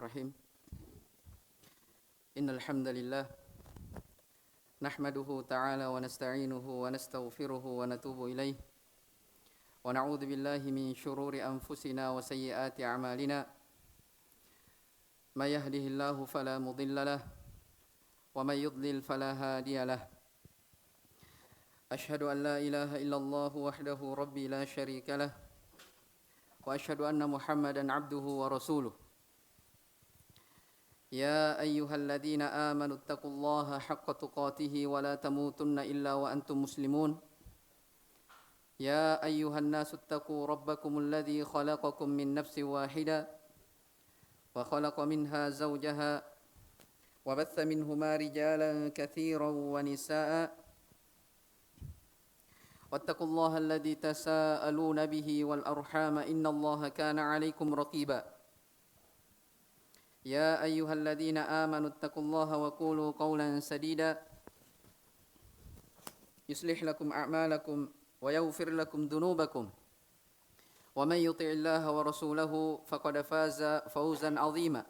Bismillahirrahmanirrahim. Innal hamdalillah nahmaduhu ta'ala wa nasta'inuhu wa nastaghfiruhu wa natubu ilayh wa na'udzu billahi min shururi anfusina wa sayyiati a'malina. May yahdihillahu fala mudilla lahu wa may yudlil fala hadiya lahu. Ashhadu an la ilaha illallah wahdahu rabbi la syarika lahu wa ashhadu anna Muhammadan 'abduhu wa rasuluh. يا أيها الذين آمنوا اتقوا الله حق تقاته ولا تموتن إلا وأنتم مسلمون يا أيها الناس اتقوا ربكم الذي خلقكم من نفس واحدة وخلق منها زوجها وبث منهما رجالا كثيرا ونساء واتقوا الله الذي تساءلون به والأرحام إن الله كان عليكم رقيبا يا أيها الذين آمنوا اتقوا الله وقولوا قولا سديدا يصلح لكم أعمالكم ويغفر لكم ذنوبكم ومن يطع الله ورسوله فقد فاز فوزا عظيما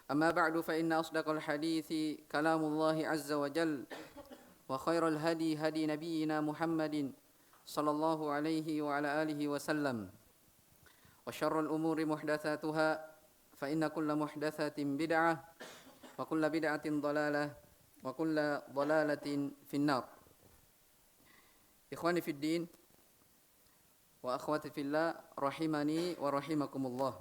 أما بعد فإن أصدق الحديث كلام الله عز وجل وخير الهدي هدي نبينا محمد صلى الله عليه وعلى آله وسلم وشر الأمور محدثاتها فإن كل محدثة بدعة وكل بدعة ضلالة وكل ضلالة في النار. إخواني في الدين وأخواتي في الله رحمني ورحمكم الله.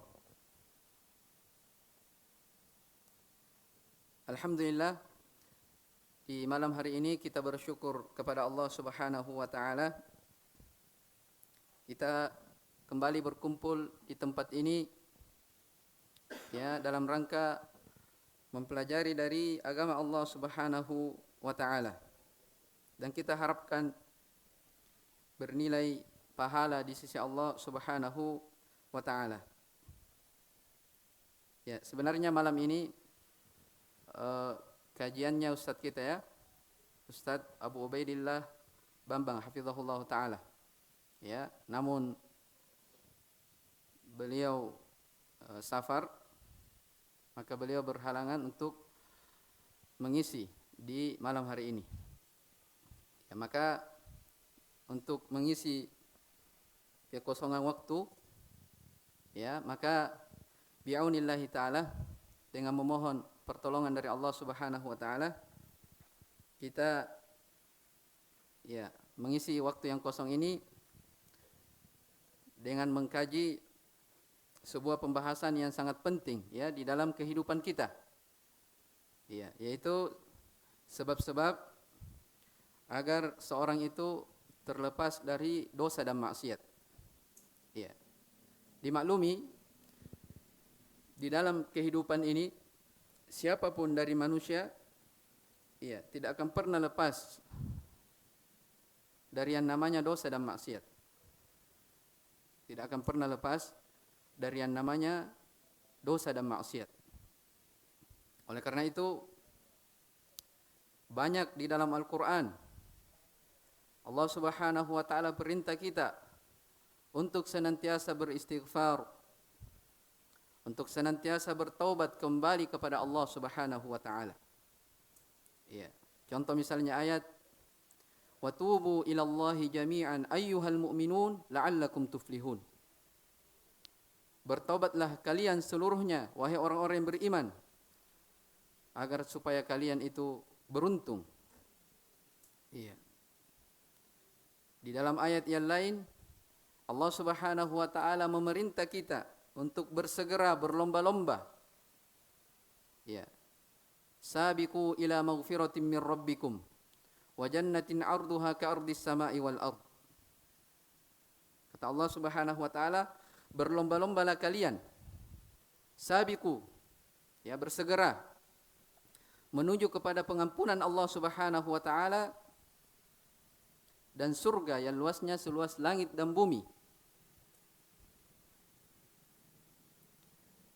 Alhamdulillah, di malam hari ini kita bersyukur kepada Allah Subhanahu wa taala. Kita kembali berkumpul di tempat ini ya dalam rangka mempelajari dari agama Allah Subhanahu wa taala. Dan kita harapkan bernilai pahala di sisi Allah Subhanahu wa taala. Ya, sebenarnya malam ini kajiannya ustaz kita ya, Ustaz Abu Ubaidillah Bambang hafizahullah taala. Ya, namun beliau safar, maka beliau berhalangan untuk mengisi di malam hari ini. Ya, maka untuk mengisi kekosongan waktu, ya, maka bi'aunillahi ta'ala, dengan memohon pertolongan dari Allah Subhanahu wa taala, kita ya mengisi waktu yang kosong ini dengan mengkaji sebuah pembahasan yang sangat penting ya di dalam kehidupan kita. Ya, yaitu sebab-sebab agar seorang itu terlepas dari dosa dan maksiat. Ya. Dimaklumi di dalam kehidupan ini siapapun dari manusia ya tidak akan pernah lepas dari yang namanya dosa dan maksiat. Tidak akan pernah lepas dari yang namanya dosa dan maksiat. Oleh karena itu banyak di dalam Al-Quran Allah Subhanahu wa ta'ala perintah kita untuk senantiasa beristighfar, untuk senantiasa bertaubat kembali kepada Allah Subhanahu wa ta'ala. Ya. Contoh misalnya ayat wa tubu ilallahi jami'an ayyuhal mu'minun la'allakum tuflihun. Bertaubatlah kalian seluruhnya, wahai orang-orang yang beriman, agar supaya kalian itu beruntung. Iya. Di dalam ayat yang lain, Allah Subhanahu wa taala memerintah kita untuk bersegera berlomba-lomba. Ya. Sabiqu ila maghfiratin min rabbikum wa jannatin 'arduha ka'ardis sama'i wal ard. Kata Allah Subhanahu wa taala, berlomba-lombalah kalian, sabiqu, ya bersegera menuju kepada pengampunan Allah Subhanahu wa taala dan surga yang luasnya seluas langit dan bumi.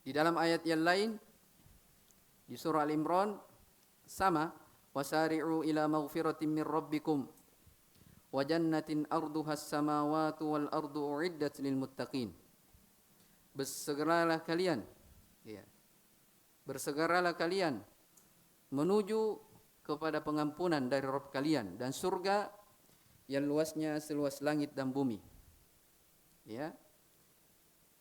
Di dalam ayat yang lain di surah Al-Imran sama, wasari'u ila maghfiratin min rabbikum wa jannatin arduha as-samawati wal ardu u'iddat lil muttaqin. Bersegeralah kalian ya, bersegeralah kalian menuju kepada pengampunan dari Rabb kalian dan surga yang luasnya seluas langit dan bumi. Ya.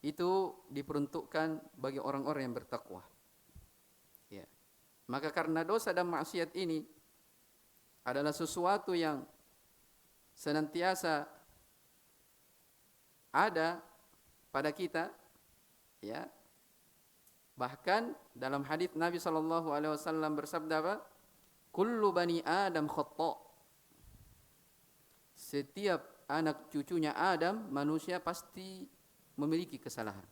Itu diperuntukkan bagi orang-orang yang bertakwa. Ya. Maka karena dosa dan maksiat ini adalah sesuatu yang senantiasa ada pada kita, ya. Bahkan dalam hadis Nabi SAW bersabda apa? Kullu bani Adam khata'. Setiap anak cucunya Adam, manusia pasti memiliki kesalahan.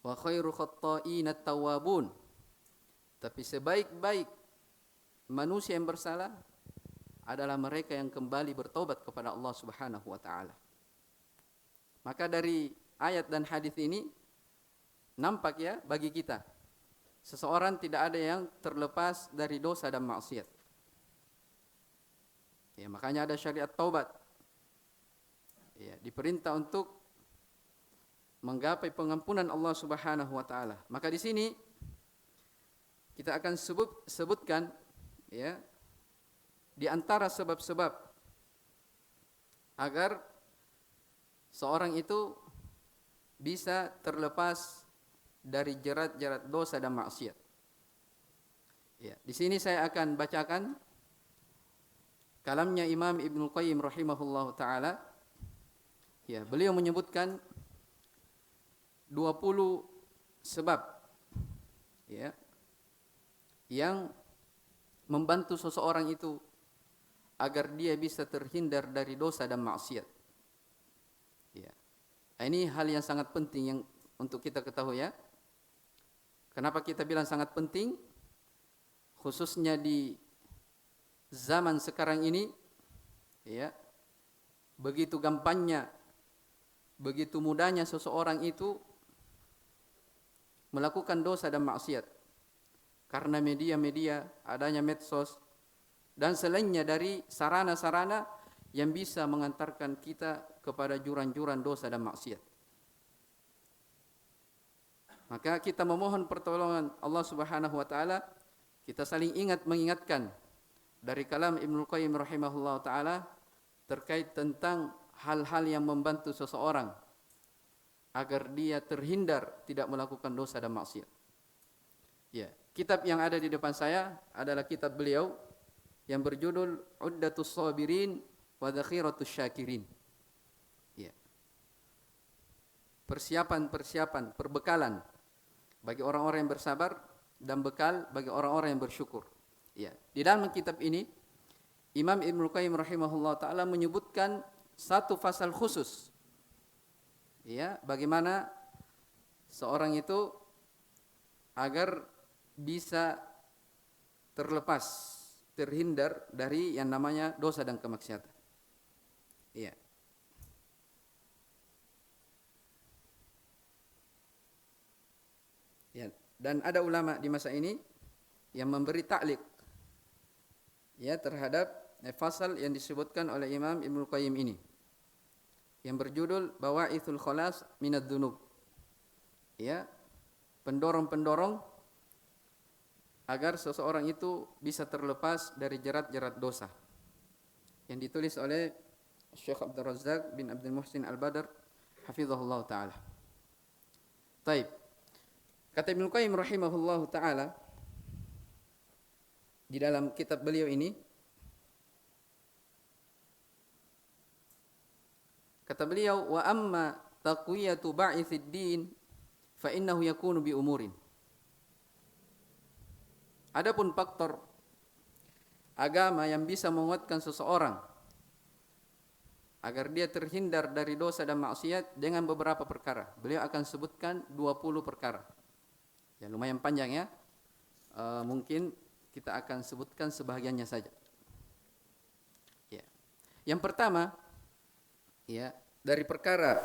Wa khairu khatta'in at-tawwabun. Tapi sebaik-baik manusia yang bersalah adalah mereka yang kembali bertobat kepada Allah Subhanahu wa taala. Maka dari ayat dan hadis ini nampak ya bagi kita, seseorang tidak ada yang terlepas dari dosa dan maksiat. Ya, makanya ada syariat taubat. Ya, diperintah untuk menggapai pengampunan Allah Subhanahu wa taala. Maka di sini kita akan sebutkan ya di antara sebab-sebab agar seorang itu bisa terlepas dari jerat-jerat dosa dan maksiat. Ya, di sini saya akan bacakan kalamnya Imam Ibnu Qayyim rahimahullahu taala. Ya, beliau menyebutkan 20 sebab ya yang membantu seseorang itu agar dia bisa terhindar dari dosa dan maksiat. Ya. Ini hal yang sangat penting yang untuk kita ketahui ya. Kenapa kita bilang sangat penting? Khususnya di zaman sekarang ini ya. Begitu gampangnya, begitu mudahnya seseorang itu melakukan dosa dan maksiat. Karena media-media, adanya medsos dan selainnya dari sarana-sarana yang bisa mengantarkan kita kepada jurang-jurang dosa dan maksiat. Maka kita memohon pertolongan Allah Subhanahu wa taala, kita saling mengingatkan dari kalam Ibnu Qayyim rahimahullah taala terkait tentang hal-hal yang membantu seseorang agar dia terhindar tidak melakukan dosa dan maksiat. Ya, kitab yang ada di depan saya adalah kitab beliau yang berjudul Uddatus Sabirin wa Dzakhiratus Syakirin. Ya. Persiapan, perbekalan bagi orang-orang yang bersabar dan bekal bagi orang-orang yang bersyukur. Ya. Di dalam kitab ini Imam Ibnu Qayyim rahimahullah taala menyebutkan satu pasal khusus. Ya, bagaimana seorang itu agar bisa terhindar dari yang namanya dosa dan kemaksiatan. Iya. Ya, dan ada ulama di masa ini yang memberi ta'liq ya terhadap fasal yang disebutkan oleh Imam Ibnu Qayyim ini yang berjudul Bawa'ithul Khalas Minadz Dzunub. Ya, pendorong-pendorong agar seseorang itu bisa terlepas dari jerat-jerat dosa. Yang ditulis oleh Syekh Abdul Razzaq bin Abdul Muhsin Al-Badr hafizahullah taala. Baik. Kata Ibnu Qayyim rahimahullahu taala di dalam kitab beliau ini, kata beliau, wa amma taqwiyatu ba'ithid din fa innahu yakunu bi umurin. Adapun faktor agama yang bisa menguatkan seseorang agar dia terhindar dari dosa dan maksiat dengan beberapa perkara. Beliau akan sebutkan 20 perkara. Ya, lumayan panjang ya. Mungkin kita akan sebutkan sebahagiannya saja. Ya. Yang pertama, ya, dari perkara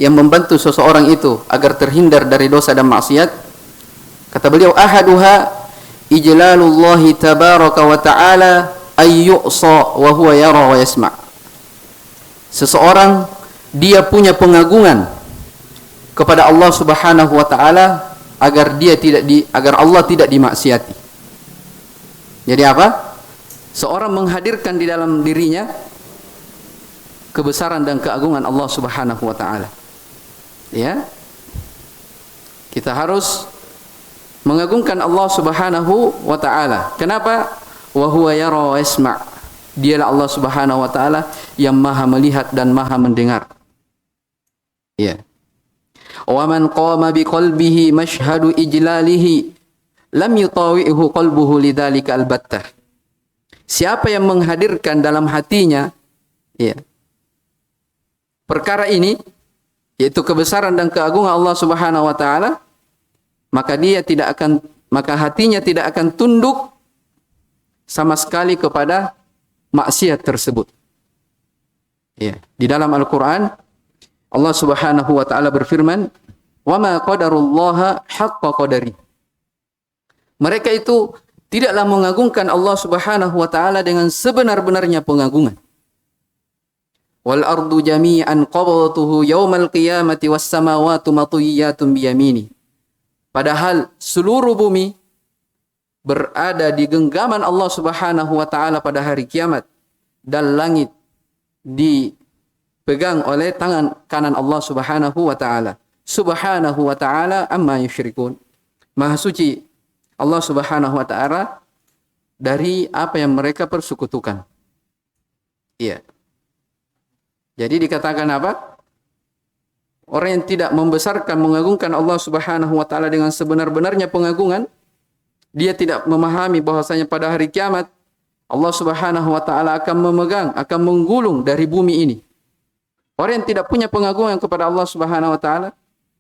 yang membantu seseorang itu agar terhindar dari dosa dan maksiat, kata beliau, ahaduha ijlalullahi tabaraka wa ta'ala ayyu'sa wa huwa yara wa yasma'. Seseorang dia punya pengagungan kepada Allah Subhanahu wa taala agar Allah tidak dimaksiati. Jadi apa? Seorang menghadirkan di dalam dirinya kebesaran dan keagungan Allah Subhanahu wa taala. Ya. Kita harus mengagungkan Allah Subhanahu wa taala. Kenapa? Wa huwa yara wa yasma'. Dialah Allah Subhanahu wa taala yang Maha melihat dan Maha mendengar. Ya. Wa man qama bi qalbihi mashhadu ijlalihi lam yutawi'hu qalbuhu lidzalika albattah. Siapa yang menghadirkan dalam hatinya ya, perkara ini, yaitu kebesaran dan keagungan Allah Subhanahu wa taala, maka hatinya tidak akan tunduk sama sekali kepada maksiat tersebut. Ya, di dalam Al-Qur'an Allah Subhanahu wa taala berfirman, "Wa ma qadarullaha haqqa qadari." Mereka itu tidaklah mengagungkan Allah Subhanahu wa taala dengan sebenar-benarnya pengagungan. Wal ardu jami'an qabdatuhu yaumal qiyamati was samawati matwiyatun biyamini. Padahal seluruh bumi berada di genggaman Allah Subhanahu wa taala pada hari kiamat dan langit dipegang oleh tangan kanan Allah Subhanahu wa taala. Subhanahu wa taala amma yusyrikun. Maha suci Allah Subhanahu wa taala dari apa yang mereka persekutukan. Iya. Jadi dikatakan apa? Orang yang tidak membesarkan, mengagungkan Allah Subhanahu wa taala dengan sebenar-benarnya pengagungan, dia tidak memahami bahwasanya pada hari kiamat Allah Subhanahu wa taala akan memegang, akan menggulung dari bumi ini. Orang yang tidak punya pengagungan kepada Allah Subhanahu wa taala,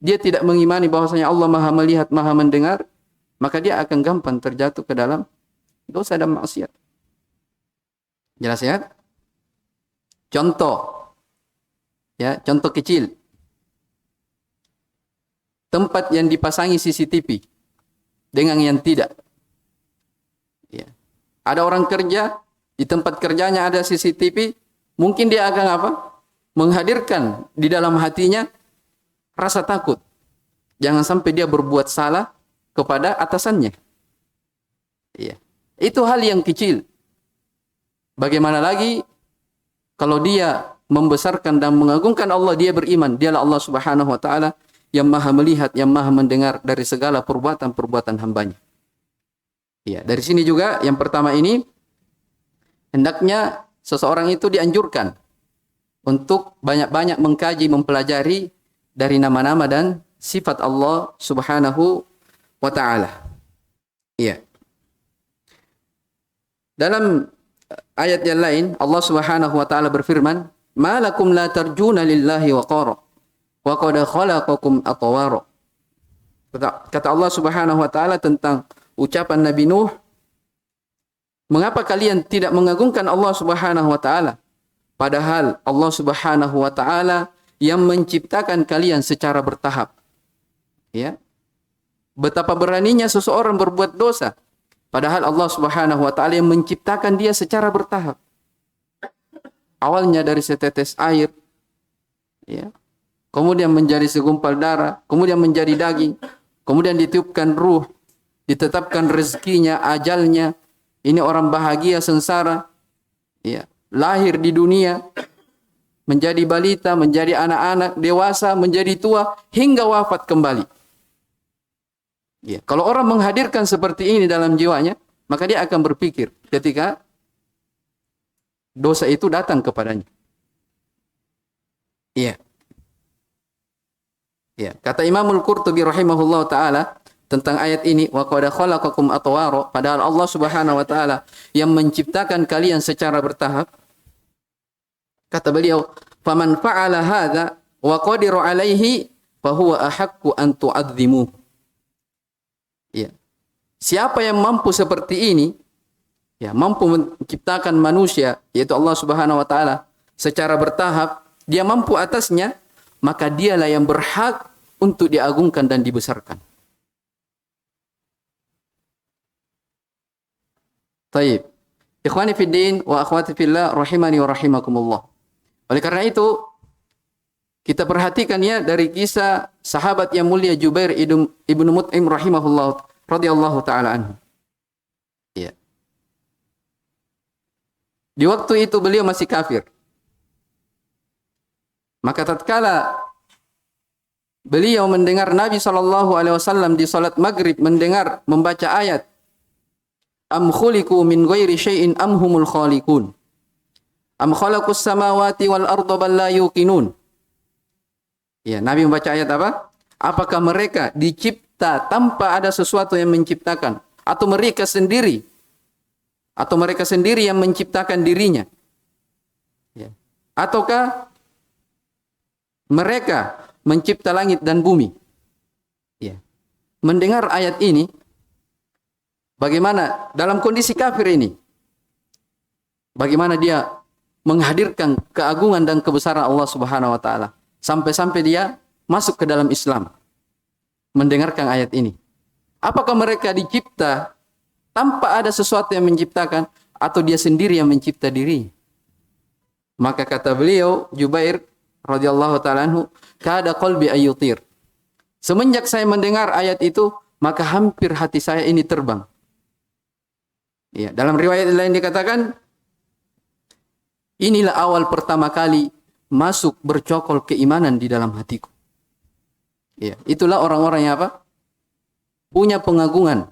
dia tidak mengimani bahwasanya Allah Maha melihat, Maha mendengar, maka dia akan gampang terjatuh ke dalam dosa dan maksiat. Jelas ya? Contoh. Ya, contoh kecil. Tempat yang dipasangi CCTV dengan yang tidak. Ya. Ada orang kerja, di tempat kerjanya ada CCTV, mungkin dia akan apa? Menghadirkan di dalam hatinya rasa takut. Jangan sampai dia berbuat salah kepada atasannya. Ya. Itu hal yang kecil. Bagaimana lagi kalau dia membesarkan dan mengagungkan Allah, dia beriman, dialah Allah Subhanahu wa taala yang Maha melihat, yang Maha mendengar dari segala perbuatan-perbuatan hambanya. Ya, dari sini juga yang pertama ini hendaknya seseorang itu dianjurkan untuk banyak-banyak mengkaji, mempelajari dari nama-nama dan sifat Allah Subhanahu wa taala. Iya. Dalam ayat yang lain Allah Subhanahu wa taala berfirman, "Ma lakum la tarjuna lillahi waqara wa qad khalaqakum atwara." Kata Allah Subhanahu wa taala tentang ucapan Nabi Nuh, mengapa kalian tidak mengagungkan Allah Subhanahu wa taala padahal Allah Subhanahu wa taala yang menciptakan kalian secara bertahap. Ya. Betapa beraninya seseorang berbuat dosa padahal Allah Subhanahu wa taala yang menciptakan dia secara bertahap. Awalnya dari setetes air, ya, kemudian menjadi segumpal darah, kemudian menjadi daging, kemudian ditiupkan ruh, ditetapkan rezekinya, ajalnya. Ini orang bahagia sengsara, ya, lahir di dunia, menjadi balita, menjadi anak-anak, dewasa, menjadi tua, hingga wafat kembali. Ya, kalau orang menghadirkan seperti ini dalam jiwanya, maka dia akan berpikir ketika dosa itu datang kepadanya. Iya. Ya, kata Imamul Qurtubi rahimahullah taala tentang ayat ini, wa qad khalaqakum atwara, padahal Allah Subhanahu wa taala yang menciptakan kalian secara bertahap. Kata beliau, faman fa'ala hadza wa qadiru alaihi fa huwa ahaqqu an tu'azzimu. Ya. Siapa yang mampu seperti ini, ya, mampu menciptakan manusia, yaitu Allah Subhanahu wa taala secara bertahap, dia mampu atasnya, maka dialah yang berhak untuk diagungkan dan dibesarkan. Taib. Ikhwani fid din wa akhwati fillah rahimani wa rahimakumullah. Oleh karena itu, Kita perhatikan ya dari kisah sahabat yang mulia Jubair ibnu Mut'im rahimahullah radhiyallahu taala anhu. Ya. Di waktu itu beliau masih kafir. Maka tatkala beliau mendengar Nabi SAW di salat maghrib mendengar membaca ayat Am khuliqu min ghairi syai'in am humul khaliqun Am khalaqus samawati wal arda bal la yuqinun. Ya, Nabi membaca ayat apa? Apakah mereka dicipta tanpa ada sesuatu yang menciptakan atau mereka sendiri yang menciptakan dirinya? Ya. Ataukah mereka mencipta langit dan bumi? Ya. Mendengar ayat ini, bagaimana dalam kondisi kafir ini? Bagaimana dia menghadirkan keagungan dan kebesaran Allah Subhanahu wa taala sampai-sampai dia masuk ke dalam Islam mendengarkan ayat ini. Apakah mereka dicipta tanpa ada sesuatu yang menciptakan atau dia sendiri yang mencipta diri? Maka kata beliau Jubair radhiyallahu taala anhu, kada qalbi ayyutir. Semenjak saya mendengar ayat itu, maka hampir hati saya ini terbang. Ya, dalam riwayat lain dikatakan, inilah awal pertama kali masuk bercokol keimanan di dalam hatiku. Ya, itulah orang-orang yang apa? Punya pengagungan,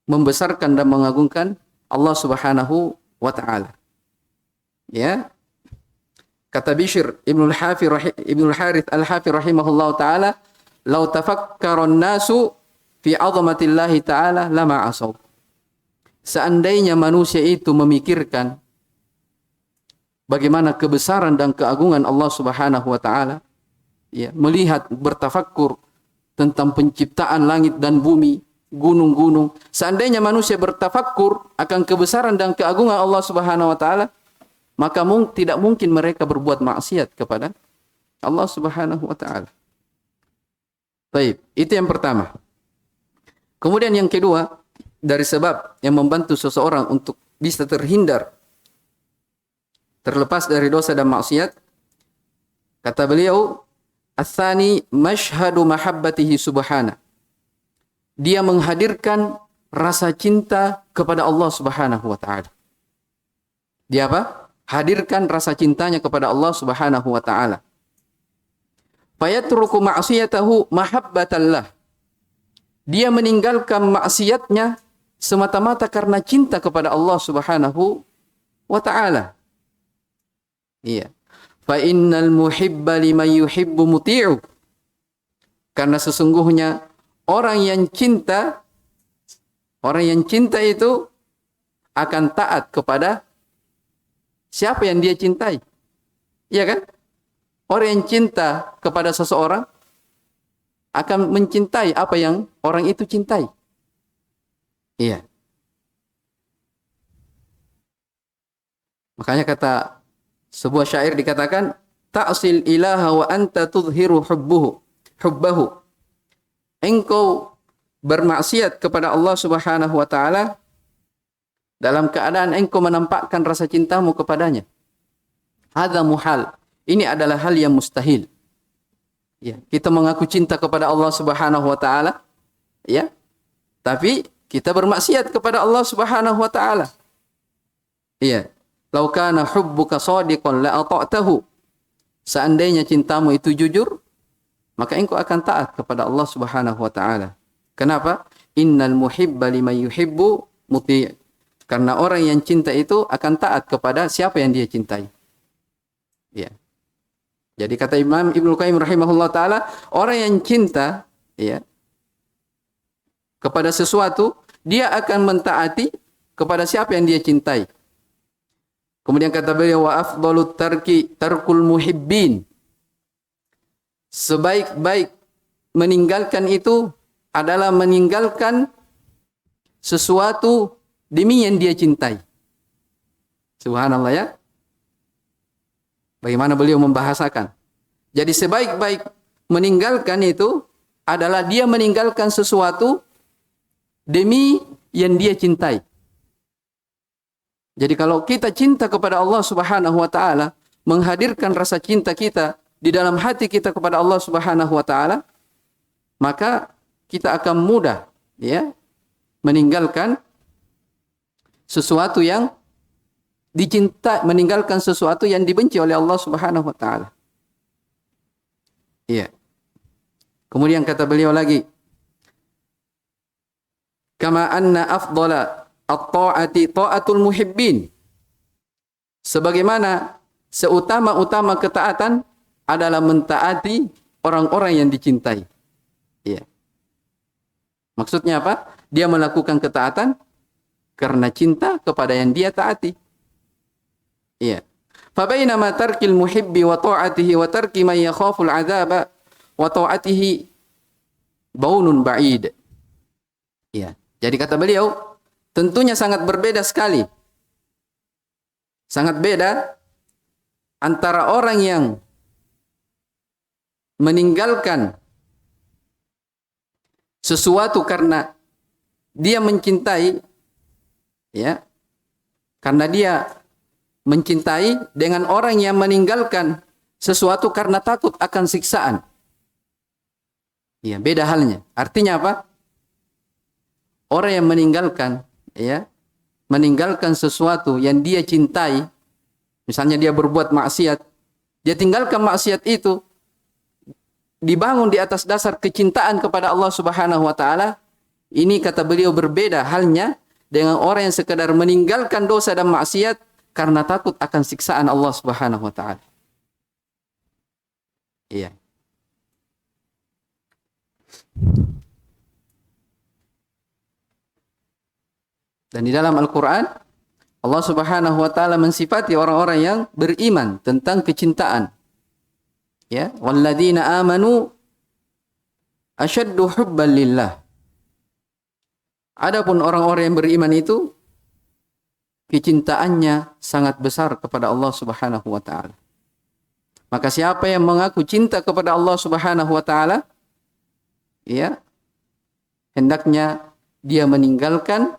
membesarkan dan mengagungkan Allah Subhanahu wa taala. Ya. Kata Bishr Ibnul Harith Al-Hafi rahimahullah ta'ala, "Lau tafakkaron nasu fi 'azamatillahi ta'ala lama asaw." Seandainya manusia itu memikirkan bagaimana kebesaran dan keagungan Allah Subhanahu wa taala, ya, melihat bertafakkur tentang penciptaan langit dan bumi, gunung-gunung, seandainya manusia bertafakkur akan kebesaran dan keagungan Allah Subhanahu wa taala, maka tidak mungkin mereka berbuat maksiat kepada Allah Subhanahu wa taala. Baik, itu yang pertama. Kemudian yang kedua, dari sebab yang membantu seseorang untuk bisa terlepas dari dosa dan maksiat, kata beliau, "Ats-tsani mashhadu mahabbatihi subhana." Dia menghadirkan rasa cinta kepada Allah Subhanahu wa taala. Dia apa? Hadirkan rasa cintanya kepada Allah Subhanahu wa taala. Fayatruku ma'siyatahu mahabbatallah. Dia meninggalkan maksiatnya semata-mata karena cinta kepada Allah Subhanahu wa taala. Iya. Fa innal muhibba liman yuhibbu muti'u. Karena sesungguhnya orang yang cinta itu akan taat kepada siapa yang dia cintai. Iya kan? Orang yang cinta kepada seseorang akan mencintai apa yang orang itu cintai. Iya. Makanya kata sebuah syair dikatakan, ta'sil ilaha wa anta tudhiru hubbahu. Engkau bermaksiat kepada Allah Subhanahu wa taala dalam keadaan engkau menampakkan rasa cintamu kepadanya. Hadza muhal. Ini adalah hal yang mustahil. Ya, kita mengaku cinta kepada Allah Subhanahu wa taala, ya. Tapi kita bermaksiat kepada Allah Subhanahu wa taala. Iya. Lau kana hubbuka shadiqan la ata'tahu. Seandainya cintamu itu jujur, maka engkau akan taat kepada Allah Subhanahu wa taala. Kenapa? Innal muhibba liman yuhibbu muti'. Karena orang yang cinta itu akan taat kepada siapa yang dia cintai. Ya. Jadi kata Imam Ibnu Qayyim rahimahullah taala, orang yang cinta, ya, kepada sesuatu, dia akan mentaati kepada siapa yang dia cintai. Kemudian kata beliau, wa afdalut tarkul muhibbin. Sebaik-baik meninggalkan itu adalah meninggalkan sesuatu demi yang dia cintai. Subhanallah ya. Bagaimana beliau membahasakan. Jadi sebaik-baik meninggalkan itu adalah dia meninggalkan sesuatu demi yang dia cintai. Jadi kalau kita cinta kepada Allah Subhanahu wa taala, menghadirkan rasa cinta kita di dalam hati kita kepada Allah Subhanahu wa taala, maka kita akan mudah ya meninggalkan sesuatu yang dicinta, meninggalkan sesuatu yang dibenci oleh Allah Subhanahu wa taala. Iya. Kemudian kata beliau lagi, kama anna afdala at-ta'ati ta'atul muhibbin. Sebagaimana seutama-utama ketaatan adalah mentaati orang-orang yang dicintai. Iya. Maksudnya apa? Dia melakukan ketaatan karena cinta kepada yang dia taati. Iya. Fabainama tarkil muhibbi wa ta'atihi wa tarki man yakhaful 'adzaba wa ta'atihi baunun ba'id. Iya. Jadi kata beliau, tentunya sangat berbeda sekali. Sangat beda antara orang yang meninggalkan sesuatu karena dia mencintai, ya, karena dia mencintai, dengan orang yang meninggalkan sesuatu karena takut akan siksaan. Ya, beda halnya. Artinya apa? Orang yang meninggalkan, ya, meninggalkan sesuatu yang dia cintai, misalnya dia berbuat maksiat, dia tinggalkan maksiat itu, dibangun di atas dasar kecintaan kepada Allah Subhanahu wa taala. Ini kata beliau berbeda halnya dengan orang yang sekadar meninggalkan dosa dan maksiat karena takut akan siksaan Allah Subhanahu wa taala. Iya. Dan di dalam Al-Qur'an Allah Subhanahu wa taala mensifati orang-orang yang beriman tentang kecintaan. Ya, walladzina amanu asyaddu hubban lillah. Adapun orang-orang yang beriman itu kecintaannya sangat besar kepada Allah Subhanahu wa taala. Maka siapa yang mengaku cinta kepada Allah Subhanahu wa taala, ya, hendaknya dia meninggalkan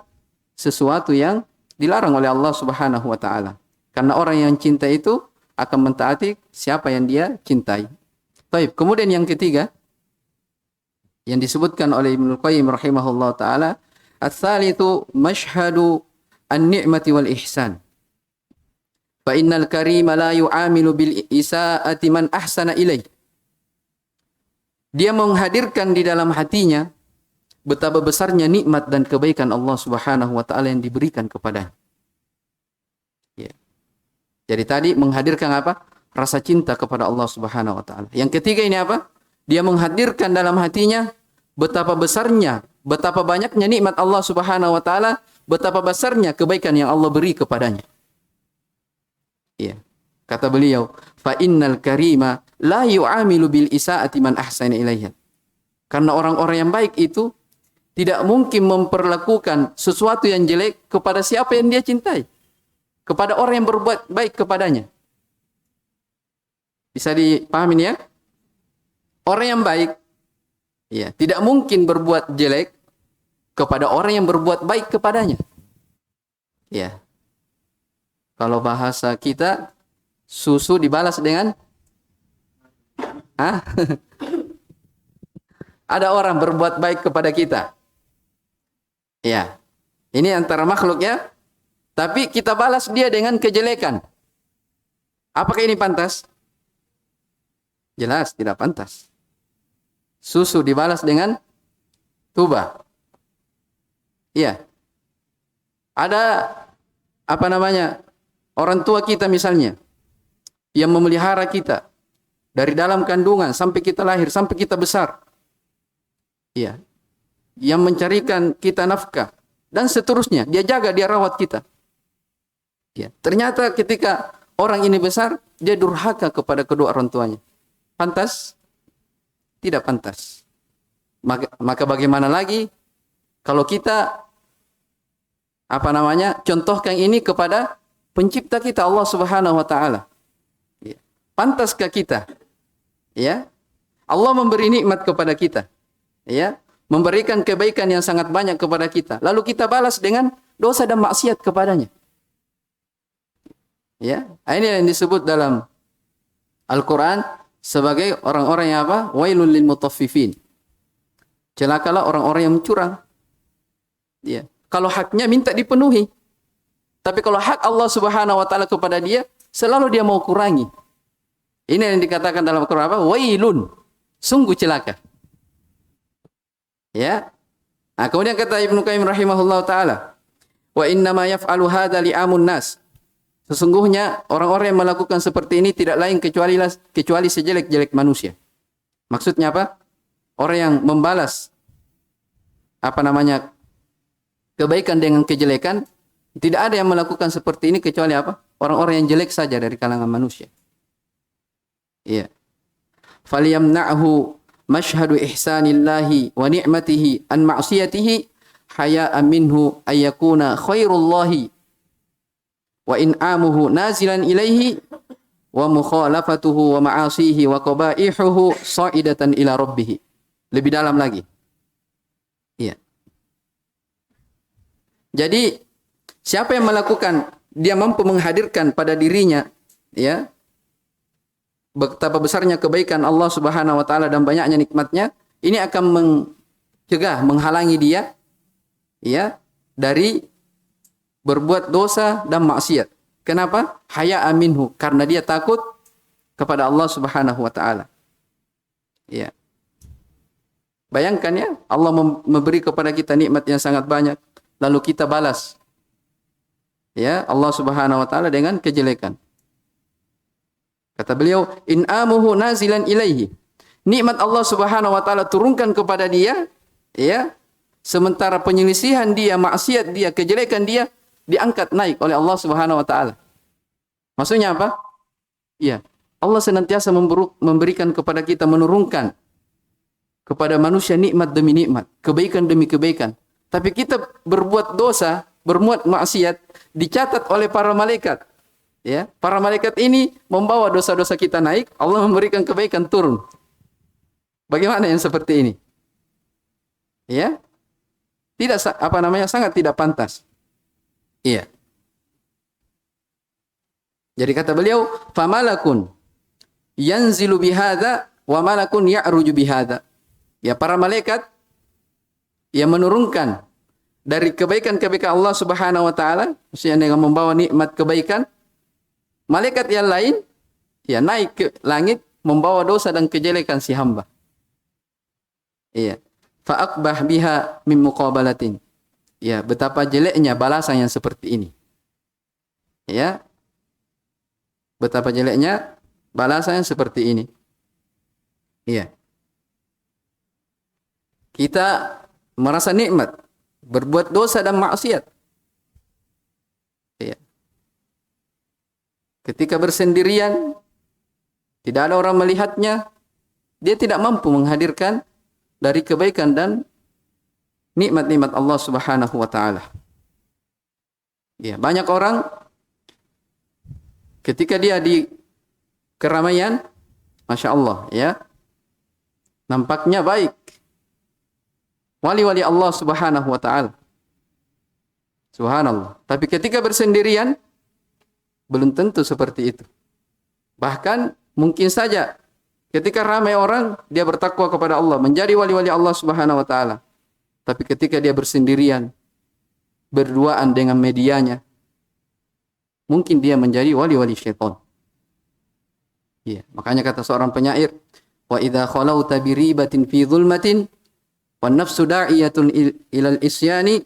sesuatu yang dilarang oleh Allah Subhanahu wa taala. Karena orang yang cinta itu akan mentaati siapa yang dia cintai. Baik, kemudian yang ketiga yang disebutkan oleh Ibnu Qayyim rahimahullah taala, ats-tsalitsu mashhadu an-ni'mati wal ihsan. Fa innal karima la yu'amilu bil isaati man ahsana ilaih. Dia menghadirkan di dalam hatinya betapa besarnya nikmat dan kebaikan Allah Subhanahu wa taala yang diberikan kepadanya. Ya. Jadi tadi menghadirkan apa? Rasa cinta kepada Allah Subhanahu wa taala. Yang ketiga ini apa? Dia menghadirkan dalam hatinya betapa besarnya, betapa banyaknya nikmat Allah Subhanahu wa taala, betapa besarnya kebaikan yang Allah beri kepadanya. Ya. Kata beliau, fa innal karima la yu'amilu bil isaati man ahsana ilaihi. Karena orang-orang yang baik itu tidak mungkin memperlakukan sesuatu yang jelek kepada siapa yang dia cintai. Kepada orang yang berbuat baik kepadanya. Bisa dipahami ya? Orang yang baik, ya, tidak mungkin berbuat jelek kepada orang yang berbuat baik kepadanya. Ya. Kalau bahasa kita, susu dibalas dengan ada orang berbuat baik kepada kita. Ya. Ini antara makhluk ya. Tapi kita balas dia dengan kejelekan. Apakah ini pantas? Jelas tidak pantas. Susu dibalas dengan tuba. Iya. Ada orang tua kita misalnya yang memelihara kita dari dalam kandungan sampai kita lahir, sampai kita besar. Iya. Yang mencarikan kita nafkah dan seterusnya, dia jaga, dia rawat kita. Ya, ternyata ketika orang ini besar, dia durhaka kepada kedua orang tuanya. Pantas? Tidak pantas. Maka bagaimana lagi kalau kita contohkan ini kepada pencipta kita Allah Subhanahu wa taala. Ya. Pantaskah kita? Ya. Allah memberi nikmat kepada kita. Ya, memberikan kebaikan yang sangat banyak kepada kita. Lalu kita balas dengan dosa dan maksiat kepadanya. Ya, ini yang disebut dalam Al-Quran sebagai orang-orang yang apa? Wailul lil mutaffifin. Celakalah orang-orang yang curang. Ya. Kalau haknya minta dipenuhi. Tapi kalau hak Allah Subhanahu wa taala kepada dia, selalu dia mau kurangi. Ini yang dikatakan dalam Al-Qur'an apa? Wailun. Sungguh celaka. Ya. Nah, kemudian kata Ibnu Qayyim rahimahullah taala, wa inna ma yaf'alu hadza li'amun nas. Sesungguhnya orang-orang yang melakukan seperti ini tidak lain kecuali sejelek-jelek manusia. Maksudnya apa? Orang yang membalas kebaikan dengan kejelekan, tidak ada yang melakukan seperti ini kecuali apa? Orang-orang yang jelek saja dari kalangan manusia. Iya. Falyamna'hu mashhadu ihsanillahi wa ni'matihi an ma'siyatihi haya'an minhu ayyakuna khairullahi wa in'amuhu nazilan ilaihi wa mukhalafatuhu wa ma'asihi wa qabaihuhu sa'idatan ila rabbih. Lebih dalam lagi. Iya. Jadi siapa yang melakukan, dia mampu menghadirkan pada dirinya, ya, betapa besarnya kebaikan Allah Subhanahu wa taala dan banyaknya nikmatnya, ini akan mencegah, menghalangi dia, ya, dari berbuat dosa dan maksiat. Kenapa? Haya'an minhu, karena dia takut kepada Allah Subhanahu wa taala. Ya. Bayangkan ya, Allah memberi kepada kita nikmat yang sangat banyak, lalu kita balas, ya, Allah Subhanahu wa taala dengan kejelekan. Kata beliau, in'amuhu nazilan ilaihi. Nikmat Allah Subhanahu wa taala turunkan kepada dia, ya, sementara penyelisihan dia, maksiat dia, kejelekan dia diangkat naik oleh Allah Subhanahu wa taala. Maksudnya apa? Ya, Allah senantiasa memberikan kepada kita, menurunkan kepada manusia nikmat demi nikmat, kebaikan demi kebaikan. Tapi kita berbuat dosa, berbuat maksiat, dicatat oleh para malaikat. Ya, para malaikat ini membawa dosa-dosa kita naik, Allah memberikan kebaikan turun. Bagaimana yang seperti ini? Ya, tidak sangat tidak pantas. Iya. Jadi kata beliau, famalakun yanzilu bihadza wa malakun ya'ruju bihadza. Ya, para malaikat yang menurunkan dari kebaikan-kebaikan Allah Subhanahu wa taala, maksudnya dengan membawa nikmat kebaikan. Malaikat yang lain ya naik ke langit membawa dosa dan kejelekan si hamba. Iya. Fa aqbah biha min muqabalatin. Ya, betapa jeleknya balasan yang seperti ini. Ya. Betapa jeleknya balasan yang seperti ini. Iya. Kita merasa nikmat, berbuat dosa dan maksiat. Iya. Ketika bersendirian, tidak ada orang melihatnya, dia tidak mampu menghadirkan dari kebaikan dan nikmat-nikmat Allah Subhanahu wa taala. Ya, banyak orang ketika dia di keramaian, Masya Allah, ya, nampaknya baik. Wali-wali Allah Subhanahu wa taala. Subhanallah. Tapi ketika bersendirian, belum tentu seperti itu. Bahkan mungkin saja ketika ramai orang, dia bertakwa kepada Allah, menjadi wali-wali Allah Subhanahu wa taala. Tapi ketika dia bersendirian, berduaan dengan medianya, mungkin dia menjadi wali-wali syaitan. Iya, makanya kata seorang penyair, wa idza khalauta bi ribatin fi dhulmatin wan nafsu da'iyatun ilal isyani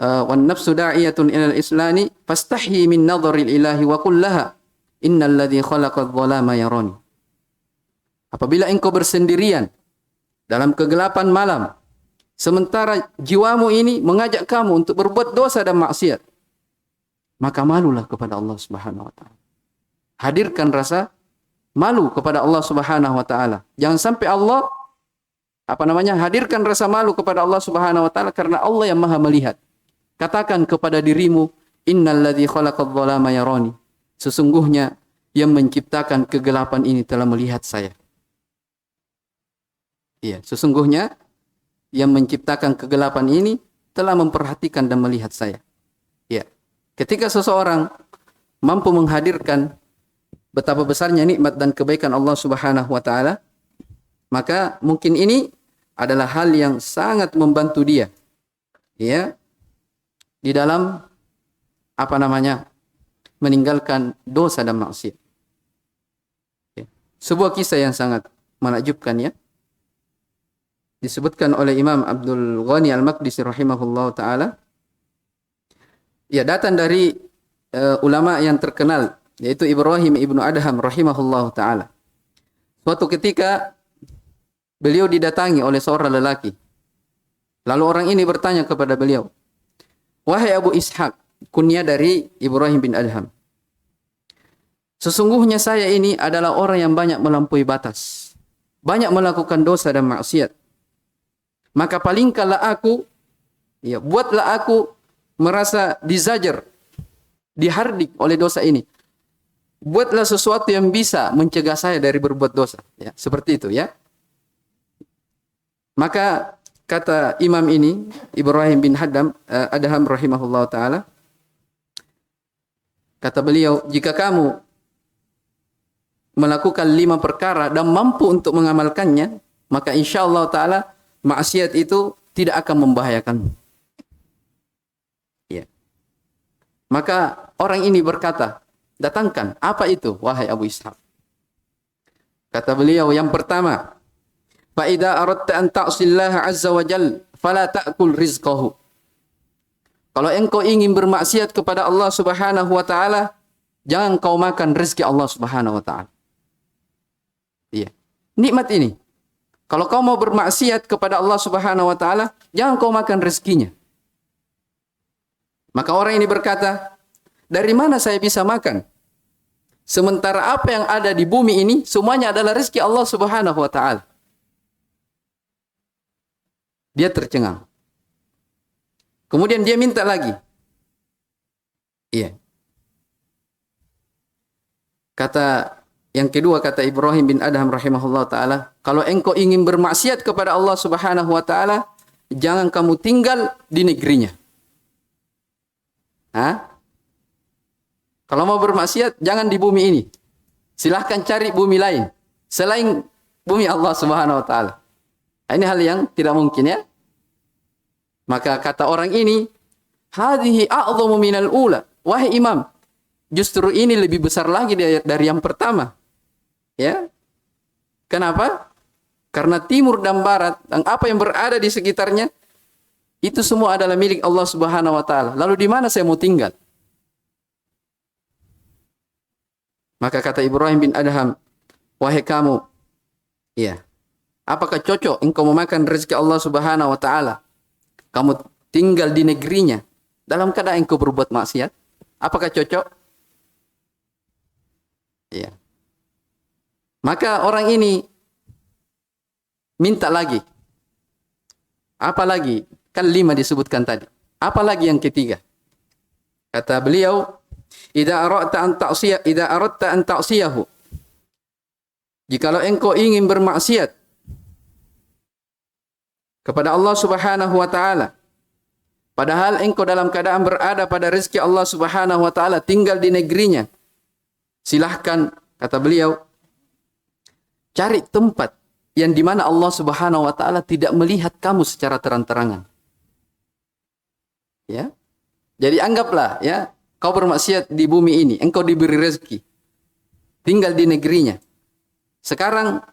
wan nafsu da'iyatun ilal islani fastahyi min nadharil ilahi wa qul laha innal ladzi khalaqadh dhalama yarani. Apabila engkau bersendirian dalam kegelapan malam, sementara jiwamu ini mengajak kamu untuk berbuat dosa dan maksiat, maka malulah kepada Allah Subhanahu wa taala. Hadirkan rasa malu kepada Allah Subhanahu wa taala. Jangan sampai Allah hadirkan rasa malu kepada Allah Subhanahu wa taala, karena Allah yang Maha melihat. Katakan kepada dirimu, innalladzi khalaqadh dhalama yarani. Sesungguhnya yang menciptakan kegelapan ini telah melihat saya. Iya, sesungguhnya yang menciptakan kegelapan ini telah memperhatikan dan melihat saya. Ya. Ketika seseorang mampu menghadirkan betapa besarnya nikmat dan kebaikan Allah Subhanahu wa taala, maka mungkin ini adalah hal yang sangat membantu dia, ya, di dalam apa namanya, meninggalkan dosa dan maksiat. Ya. Sebuah kisah yang sangat menakjubkan, ya, disebutkan oleh Imam Abdul Ghani Al-Maqdisi rahimahullah taala. Ya, datang dari ulama yang terkenal, yaitu Ibrahim ibnu Adham rahimahullah taala. Suatu ketika beliau didatangi oleh seorang lelaki. Lalu orang ini bertanya kepada beliau, "Wahai Abu Ishaq," kunyah dari Ibrahim bin Adham, "sesungguhnya saya ini adalah orang yang banyak melampaui batas, banyak melakukan dosa dan maksiat. Maka palingkanlah aku, ya, buatlah aku merasa dizajar, dihardik oleh dosa ini. Buatlah sesuatu yang bisa mencegah saya dari berbuat dosa." Ya, seperti itu, ya. Maka kata imam ini, Ibrahim bin Adham rahimahullah ta'ala, kata beliau, "Jika kamu melakukan 5 perkara dan mampu untuk mengamalkannya, maka insyaallah ta'ala maksiat itu tidak akan membahayakanmu." Ya. Maka orang ini berkata, "Datangkan, apa itu, wahai Abu Ishaq?" Kata beliau, yang pertama, "Fa idza aradta an ta'sillaha 'azza wa jalla fala ta'kul rizqahu." Kalau engkau ingin bermaksiat kepada Allah Subhanahu wa taala, jangan kau makan rezeki Allah Subhanahu wa taala. Iya. Nikmat ini. Kalau kau mau bermaksiat kepada Allah Subhanahu wa taala, jangan kau makan rezekinya. Maka orang ini berkata, "Dari mana saya bisa makan? Sementara apa yang ada di bumi ini semuanya adalah rezeki Allah Subhanahu wa taala." Dia tercengang. Kemudian dia minta lagi. Iya. Kata yang kedua, kata Ibrahim bin Adham rahimahullah ta'ala, "Kalau engkau ingin bermaksiat kepada Allah Subhanahu wa ta'ala, jangan kamu tinggal di negerinya." Hah? Kalau mau bermaksiat, jangan di bumi ini. Silahkan cari bumi lain selain bumi Allah Subhanahu wa ta'ala. Ini hal yang tidak mungkin, ya. Maka kata orang ini, "Hadhihi a'dhamu minal ula." Wahai imam, justru ini lebih besar lagi dari yang pertama. Ya. Kenapa? Karena timur dan barat dan apa yang berada di sekitarnya itu semua adalah milik Allah Subhanahu wa taala. Lalu di mana saya mau tinggal? Maka kata Ibrahim bin Adham, "Wahai kamu, ya, apakah cocok engkau memakan rezeki Allah Subhanahu wa taala? Kamu tinggal di negerinya dalam keadaan engkau berbuat maksiat? Apakah cocok?" Ya. Maka orang ini minta lagi. Apa lagi? Kan 5 disebutkan tadi. Apa lagi yang ketiga? Kata beliau, idza aradta an ta'siyahu." Jikalau engkau ingin bermaksiat kepada Allah Subhanahu wa taala, padahal engkau dalam keadaan berada pada rezeki Allah Subhanahu wa taala, tinggal di negerinya, silahkan, kata beliau, cari tempat yang dimana Allah Subhanahu wa taala tidak melihat kamu secara terang-terangan. Ya. Jadi anggaplah, ya, kau bermaksiat di bumi ini, engkau diberi rezeki, tinggal di negerinya. Sekarang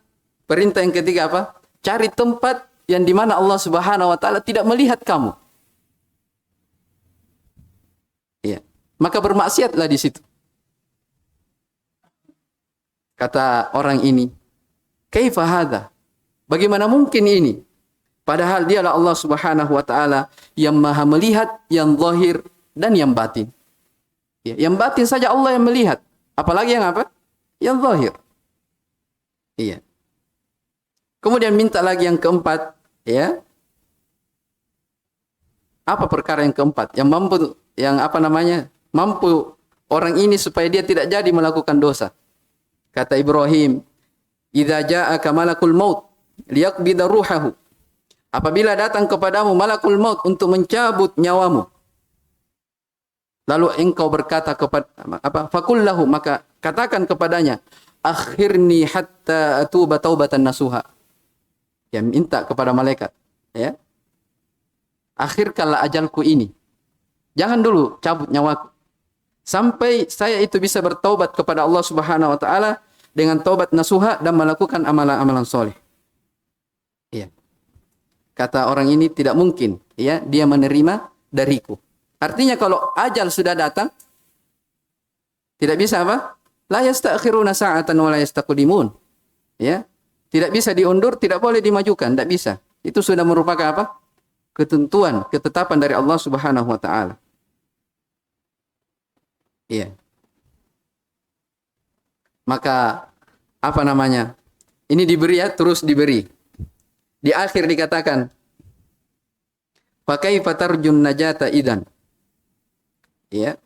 perintah yang ketiga apa? Cari tempat yang dimana Allah Subhanahu wa taala tidak melihat kamu. Ya. Maka bermaksiatlah di situ. Kata orang ini, "Kaifa hadza?" Bagaimana mungkin ini? Padahal dialah Allah Subhanahu wa taala yang Maha melihat yang zahir dan yang batin. Ya, yang batin saja Allah yang melihat, apalagi yang apa? Yang zahir. Iya. Kemudian minta lagi yang keempat, ya. Apa perkara yang keempat? Yang mampu, yang apa namanya? Mampu orang ini supaya dia tidak jadi melakukan dosa. Kata Ibrahim, "Idza ja'aka malakul maut liyaqbida ruhahu." Apabila datang kepadamu malakul maut untuk mencabut nyawamu, Lalu engkau berkata kepada apa? Faqul lahu, maka katakan kepadanya, akhirni hatta atuba taubatan nasuha. Ya, minta kepada malaikat, ya. Akhirkanlah ajalku ini. Jangan dulu cabut nyawaku. Sampai saya itu bisa bertaubat kepada Allah Subhanahu wa taala dengan taubat nasuha dan melakukan amalan-amalan soleh. Ya. Kata orang ini tidak mungkin, ya, dia menerima dariku. Artinya kalau ajal sudah datang, tidak bisa apa? La yastakhiruna sa'atan wa la yastaqdimun. Ya. Tidak bisa diundur, tidak boleh dimajukan, tidak bisa. Itu sudah merupakan apa? Ketentuan, ketetapan dari Allah Subhanahu wa taala. Iya. Maka apa namanya? Ini diberi, ya, terus diberi. Di akhir dikatakan, fa kaifa tarjun najata idan. Ya.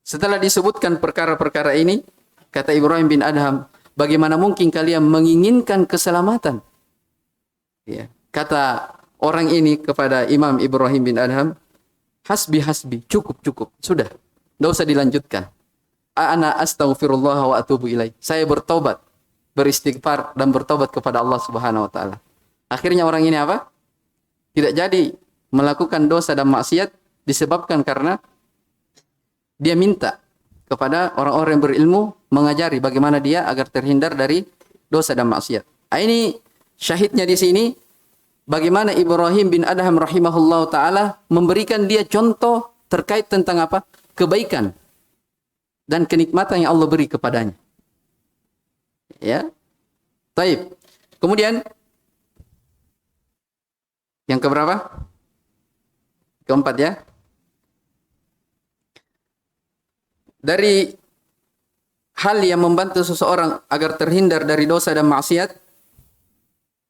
Setelah disebutkan perkara-perkara ini, kata Ibrahim bin Adham, bagaimana mungkin kalian menginginkan keselamatan? Ya. Kata orang ini kepada Imam Ibrahim bin Adham, hasbi, cukup, sudah. Tidak usah dilanjutkan. Ana astaghfirullah wa atubu ilaih. Saya bertobat, beristighfar dan bertobat kepada Allah Subhanahu wa taala. Akhirnya orang ini apa? Tidak jadi melakukan dosa dan maksiat disebabkan karena dia minta kepada orang-orang yang berilmu mengajari bagaimana dia agar terhindar dari dosa dan maksiat. Ini syahidnya di sini bagaimana Ibrahim bin Adham rahimahullah taala memberikan dia contoh terkait tentang apa? Kebaikan dan kenikmatan yang Allah beri kepadanya. Ya. Taib. Kemudian yang keberapa? Keempat, ya. Dari hal yang membantu seseorang agar terhindar dari dosa dan maksiat,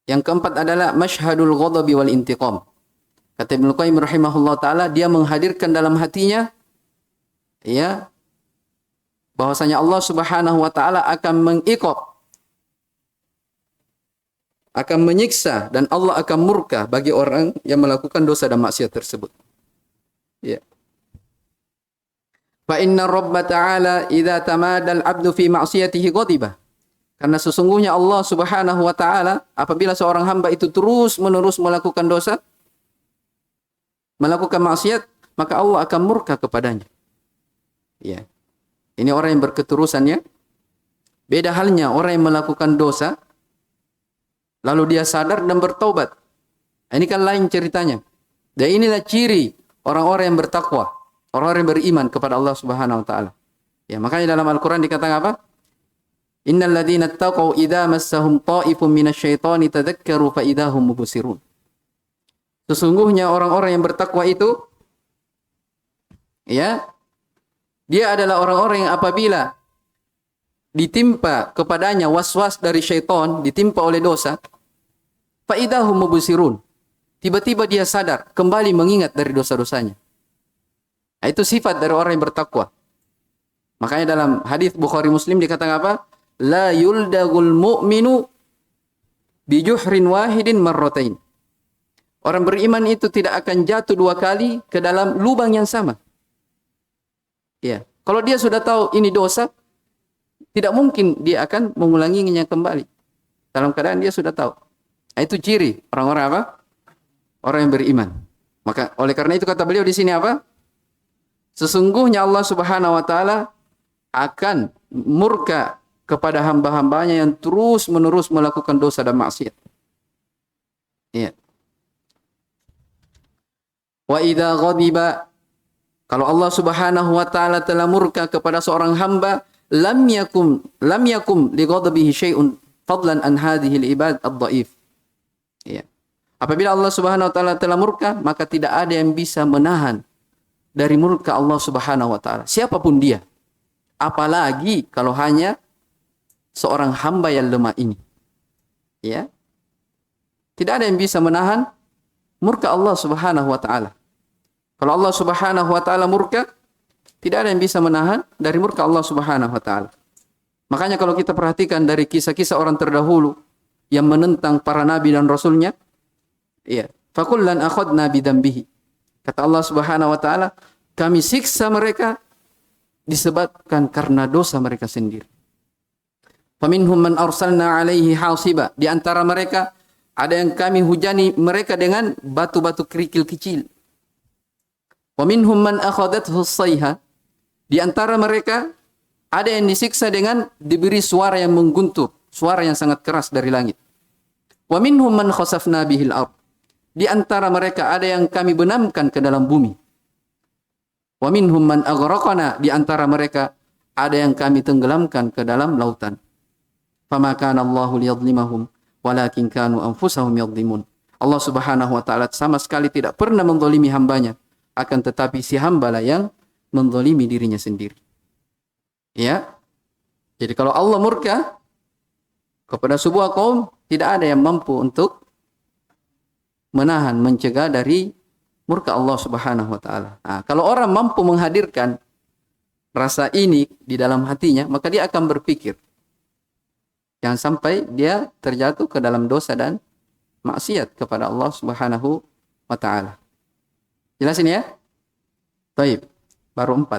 yang keempat adalah masyhadul ghadabi wal intiqam. Kata Ibnu Qayyim rahimahullah taala, dia menghadirkan dalam hatinya, ya, bahwasanya Allah Subhanahu wa taala akan mengiqab, akan menyiksa, dan Allah akan murka bagi orang yang melakukan dosa dan maksiat tersebut. Ya. Fa inna Rabba ta'ala idza tamadal 'abdu fi ma'siyatihi ghadiba. Karena sesungguhnya Allah Subhanahu wa taala apabila seorang hamba itu terus-menerus melakukan dosa, melakukan maksiat, maka Allah akan murka kepadanya. Ya. Ini orang yang berketerusan, ya. Beda halnya orang yang melakukan dosa lalu dia sadar dan bertaubat. Ini kan lain ceritanya. Dan inilah ciri orang-orang yang bertakwa, orang-orang yang beriman kepada Allah Subhanahu wa taala. Ya, makanya dalam Al-Qur'an dikatakan apa? Innal ladzina taqaw idza massahum ta'ifun minasyaitani tadzakkaru fa idahum mubsirun. Sesungguhnya orang-orang yang bertakwa itu, ya, dia adalah orang-orang yang apabila ditimpa kepadanya was-was dari syaitan, ditimpa oleh dosa, fa idahum mubsirun. Tiba-tiba dia sadar, kembali mengingat dari dosa-dosanya. Nah, itu sifat dari orang yang bertakwa. Makanya dalam hadis Bukhari Muslim dikatakan apa? La yuldagul mu'minu bi juhrin wahidin marratain. Orang beriman itu tidak akan jatuh dua kali ke dalam lubang yang sama. Ya, kalau dia sudah tahu ini dosa, tidak mungkin dia akan mengulanginya kembali. Dalam keadaan dia sudah tahu. Nah, itu ciri orang-orang apa? Orang yang beriman. Maka oleh karena itu kata beliau di sini apa? Sesungguhnya Allah Subhanahu wa taala akan murka kepada hamba-hambanya yang terus-menerus melakukan dosa dan maksiat. Iya. Wa idza ghadiba, kalau Allah Subhanahu wa taala telah murka kepada seorang hamba, lam yakum li ghadabihi syai'un fadlan an hadhihi al-ibad ad-dhaif. Iya. Apabila Allah Subhanahu wa taala telah murka, maka tidak ada yang bisa menahan dari murka Allah Subhanahu wa taala, siapapun dia. Apalagi kalau hanya seorang hamba yang lemah ini. Ya. Tidak ada yang bisa menahan murka Allah Subhanahu wa taala. Kalau Allah Subhanahu wa taala murka, tidak ada yang bisa menahan dari murka Allah Subhanahu wa taala. Makanya kalau kita perhatikan dari kisah-kisah orang terdahulu yang menentang para nabi dan rasulnya, ya, fakullan akhadna bidambihi. Kata Allah Subhanahu wa taala, kami siksa mereka disebabkan karena dosa mereka sendiri. Faminhum man arsalna alaihi hasiba. Di antara mereka ada yang kami hujani mereka dengan batu-batu kerikil kecil. Wa minhum man akhadathu as-sayha. Di antara mereka ada yang disiksa dengan diberi suara yang mengguntur, suara yang sangat keras dari langit. Wa minhum man khasafna bihil ardh. Di antara mereka ada yang kami benamkan ke dalam bumi. Wa minhum man aghraqna. Di antara mereka ada yang kami tenggelamkan ke dalam lautan. Fama kana Allahu liyadhlimahum walakin kanu anfusahum yadhlimun. Allah Subhanahu wa taala sama sekali tidak pernah menzalimi hambanya, akan tetapi si hamba lah yang menzalimi dirinya sendiri. Ya. Jadi kalau Allah murka kepada sebuah kaum, tidak ada yang mampu untuk menahan, mencegah dari murka Allah Subhanahu wa taala. Nah, kalau orang mampu menghadirkan rasa ini di dalam hatinya, maka dia akan berpikir jangan sampai dia terjatuh ke dalam dosa dan maksiat kepada Allah Subhanahu wa taala. Jelas ini ya? Baik. Baru 4.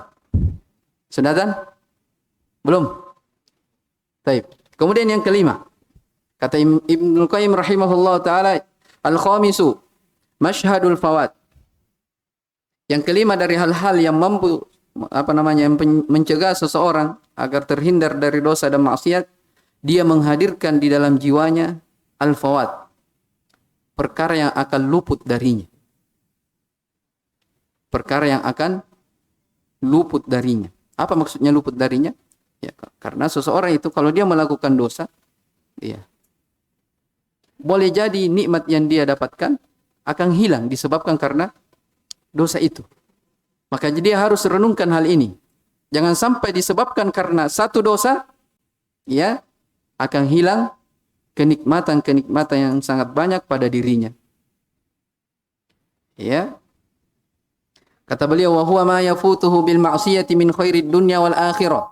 Sudah dan? Belum? Baik. Kemudian yang kelima. Kata Ibnu Qayyim rahimahullah taala, al-khamisu masyhadul fawat. Yang kelima dari hal-hal yang mampu mencegah seseorang agar terhindar dari dosa dan maksiat, dia menghadirkan di dalam jiwanya al-fawat, perkara yang akan luput darinya. Perkara yang akan luput darinya. Apa maksudnya luput darinya? Ya, karena seseorang itu kalau dia melakukan dosa, ya, boleh jadi nikmat yang dia dapatkan akan hilang disebabkan karena dosa itu. Maka dia harus renungkan hal ini. Jangan sampai disebabkan karena satu dosa, ya, akan hilang kenikmatan-kenikmatan yang sangat banyak pada dirinya. Ya. Kata beliau, wa huwa ma yafutuhu bil ma'siyati min khairid dunya wal akhirah.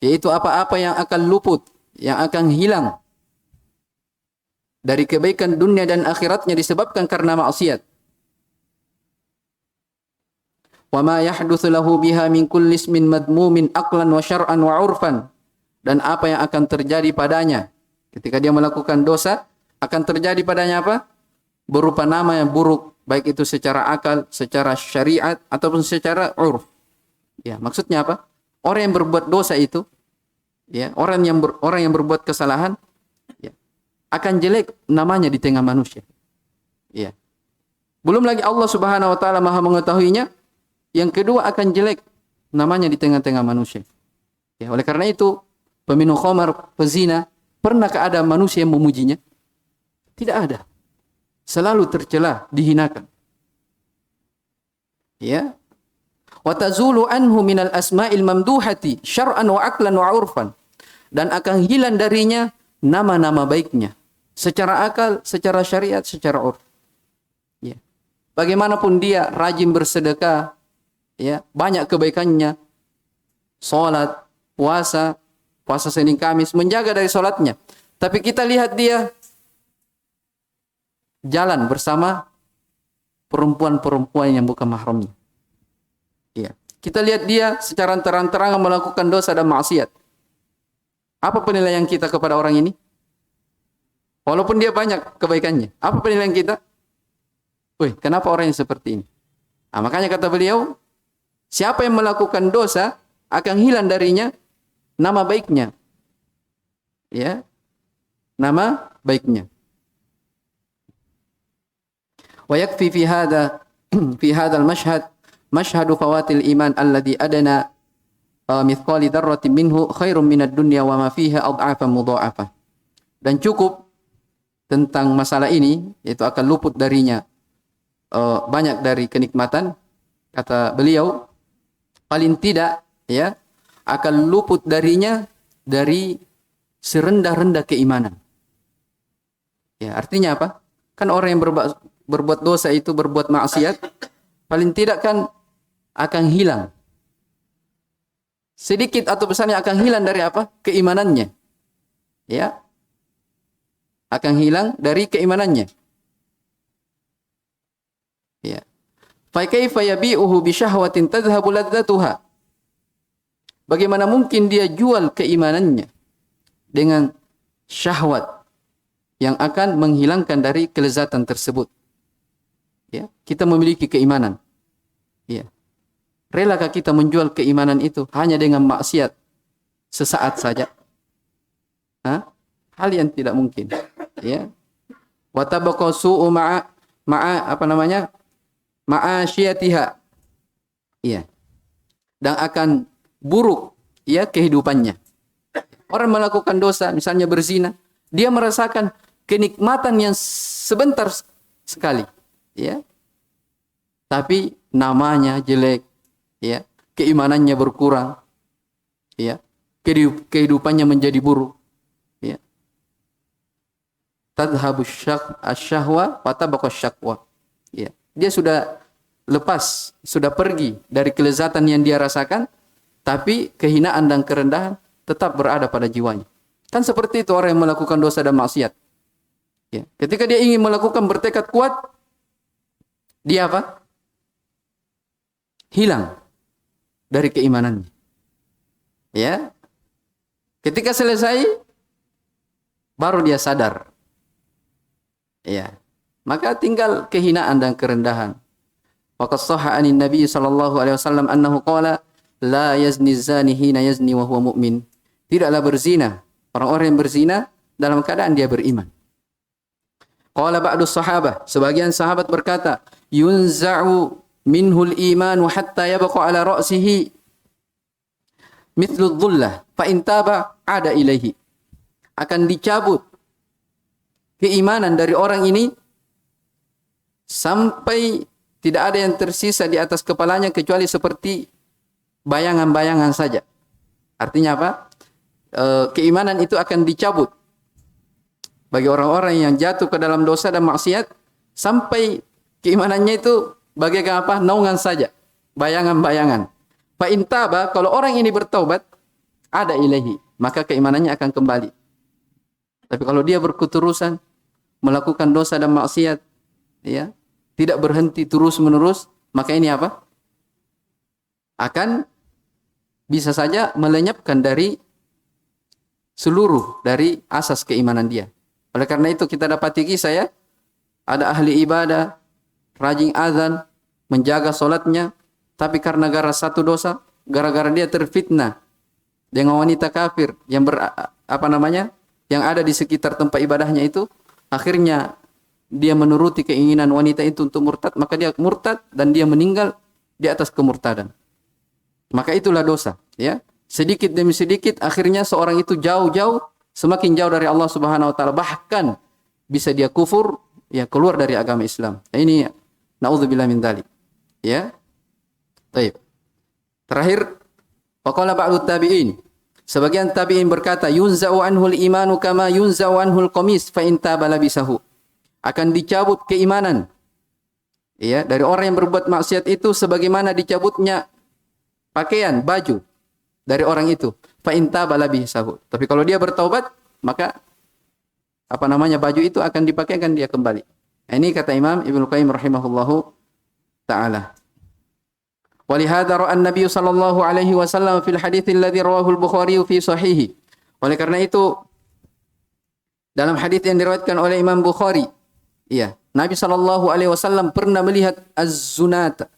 Yaitu apa-apa yang akan luput, yang akan hilang dari kebaikan dunia dan akhiratnya disebabkan karena maksiat. Wa ma yahdutsu lahu biha min kulli ismin madmumin aqlan wa syar'an wa 'urfan. Dan apa yang akan terjadi padanya ketika dia melakukan dosa, akan terjadi padanya apa? Berupa nama yang buruk, baik itu secara akal, secara syariat ataupun secara urf. Ya, maksudnya apa? Orang yang berbuat dosa itu, ya, orang yang berbuat kesalahan, ya, akan jelek namanya di tengah manusia. Ya. Belum lagi Allah Subhanahu wa taala Maha mengetahuinya. Yang kedua akan jelek namanya di tengah-tengah manusia. Ya, oleh karena itu, peminum khamar, pezina, pernahkah ada manusia yang memujinya? Tidak ada. Selalu tercela, dihinakan. Ya. Wa tazulu anhu minal asma'il mamduhati syar'an wa aqlan wa 'urfan. Dan akan hilang darinya nama-nama baiknya secara akal, secara syariat, secara urf. Ya. Bagaimanapun dia rajin bersedekah, ya, banyak kebaikannya, salat, puasa Senin Kamis, menjaga dari salatnya. Tapi kita lihat dia jalan bersama perempuan-perempuan yang bukan mahramnya. Ya. Kita lihat dia secara terang-terangan melakukan dosa dan maksiat. Apa penilaian kita kepada orang ini? Walaupun dia banyak kebaikannya, apa penilaian kita? Wih, kenapa orang yang seperti ini? Nah, makanya kata beliau, siapa yang melakukan dosa akan hilang darinya nama baiknya. Ya. Nama baiknya. Wa yakfi fi hadzal mashhadu fawatil iman alladhi adana mithqali dzarratin minhu khairum minad dunya wa ma fiha ad'afan mudha'afah. Dan cukup tentang masalah ini, yaitu akan luput darinya banyak dari kenikmatan. Kata beliau, paling tidak, ya, akan luput darinya dari serendah-rendah keimanan. Ya, artinya apa? Kan orang yang berbuat dosa itu, berbuat maksiat, paling tidak kan akan hilang. Sedikit atau besarnya akan hilang dari apa? Keimanannya. Ya. Akan hilang dari keimanannya. Ya. fa kaifa yabi'uhu bi syahwatin tadhhabu ladzatuha? Bagaimana mungkin dia jual keimanannya dengan syahwat yang akan menghilangkan dari kelezatan tersebut? Ya, kita memiliki keimanan. Ya. Relakah kita menjual keimanan itu hanya dengan maksiat sesaat saja? Hal yang tidak mungkin. Ya. Wa tabaqa su'u ma'asyiyatiha. Ya. Dan akan buruk ya kehidupannya. Orang melakukan dosa, misalnya berzina, dia merasakan kenikmatan yang sebentar sekali, ya. Tapi namanya jelek, ya. Keimanannya berkurang, ya. Kehidupannya menjadi buruk, ya. Tadhhabu asyahwa wa tabaqa syaqwa. Ya. Dia sudah lepas, sudah pergi dari kelezatan yang dia rasakan, tapi kehinaan dan kerendahan tetap berada pada jiwanya. Kan seperti itu orang yang melakukan dosa dan maksiat. Ya. Ketika dia ingin melakukan, bertekad kuat, dia apa? Hilang dari keimanannya. Ya. Ketika selesai, baru dia sadar. Ya. Maka tinggal kehinaan dan kerendahan. Wa qad shahha 'anin Nabi sallallahu alaihi wasallam annahu qala la yazni zani hina yazni wa huwa mu'min. Tidaklah berzina orang-orang yang berzina dalam keadaan dia beriman. Qala ba'du sahabah, sebagian sahabat berkata, yunza'u minhul iman hatta yabqa ala ra'sihi mithlu dhullah fa in taba ada ilaihi. Akan dicabut keimanan dari orang ini sampai tidak ada yang tersisa di atas kepalanya kecuali seperti bayangan-bayangan saja. Artinya apa? Keimanan itu akan dicabut bagi orang-orang yang jatuh ke dalam dosa dan maksiat sampai keimanannya itu bagaikan apa? Naungan saja, bayangan-bayangan. Fa in taba, kalau orang ini bertaubat, ada ilahi, maka keimanannya akan kembali. Tapi kalau dia berketerusan melakukan dosa dan maksiat, ya, tidak berhenti terus-menerus, maka ini apa? Akan bisa saja melenyapkan dari seluruh dari asas keimanan dia. Oleh karena itu kita dapati kisah, ya, ada ahli ibadah, rajin azan, menjaga solatnya, tapi karena gara satu dosa, gara-gara dia terfitnah dengan wanita kafir yang yang ada di sekitar tempat ibadahnya itu, akhirnya dia menuruti keinginan wanita itu untuk murtad, maka dia murtad dan dia meninggal di atas kemurtadan. Maka itulah dosa, ya. Sedikit demi sedikit akhirnya seorang itu jauh-jauh, semakin jauh dari Allah Subhanahu wa taala, bahkan bisa dia kufur, ya, keluar dari agama Islam. Nah, ini naudzubillah min dzalik. Ya. Baik. Terakhir, faqala ba'du tabi'in. Sebagian tabi'in berkata, yunza'u anhul imanu kama yunza'u anhul qamis fa in taba labisahu. Akan dicabut keimanan, ya, dari orang yang berbuat maksiat itu sebagaimana dicabutnya pakaian, baju dari orang itu. Fa in taba labisahu. Tapi kalau dia bertaubat, maka baju itu akan dipakai, akan dia kembali. Nah, ini kata Imam Ibnu Qayyim rahimahullahu taala. Walihada ra'a an-nabiy sallallahu alaihi wasallam fil hadits alladhi rawahu al-Bukhari fi sahihi. Oleh karena itu dalam hadis yang diriwayatkan oleh Imam Bukhari, iya, Nabi sallallahu alaihi wasallam pernah melihat az-zunata.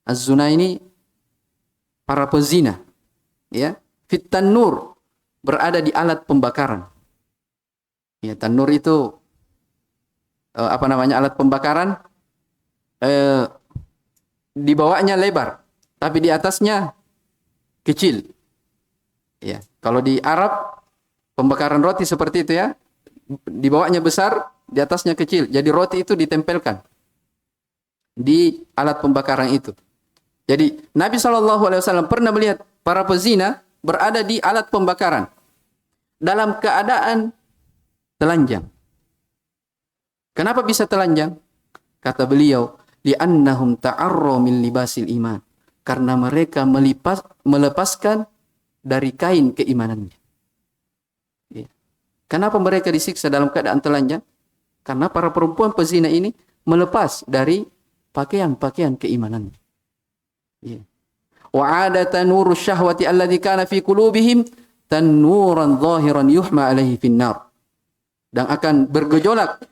Az-zuna ini para pezina, ya, fit tanur, berada di alat pembakaran. Ya, tanur itu alat pembakaran, di bawahnya lebar, tapi di atasnya kecil. Ya, kalau di Arab pembakaran roti seperti itu, ya, di bawahnya besar, di atasnya kecil. Jadi roti itu ditempelkan di alat pembakaran itu. Jadi Nabi SAW pernah melihat para pezina berada di alat pembakaran dalam keadaan telanjang. Kenapa bisa telanjang? Kata beliau, li'annahum ta'arru min libasil iman. Karena mereka melepaskan dari kain keimanannya. Ya. Kenapa mereka disiksa dalam keadaan telanjang? Karena para perempuan pezina ini melepas dari pakaian keimanan. Ya. Wa adata nurus syahwati alladhi kana fi qulubihim tanuran zahiran yuhma alaihi finnar. Dan akan bergejolak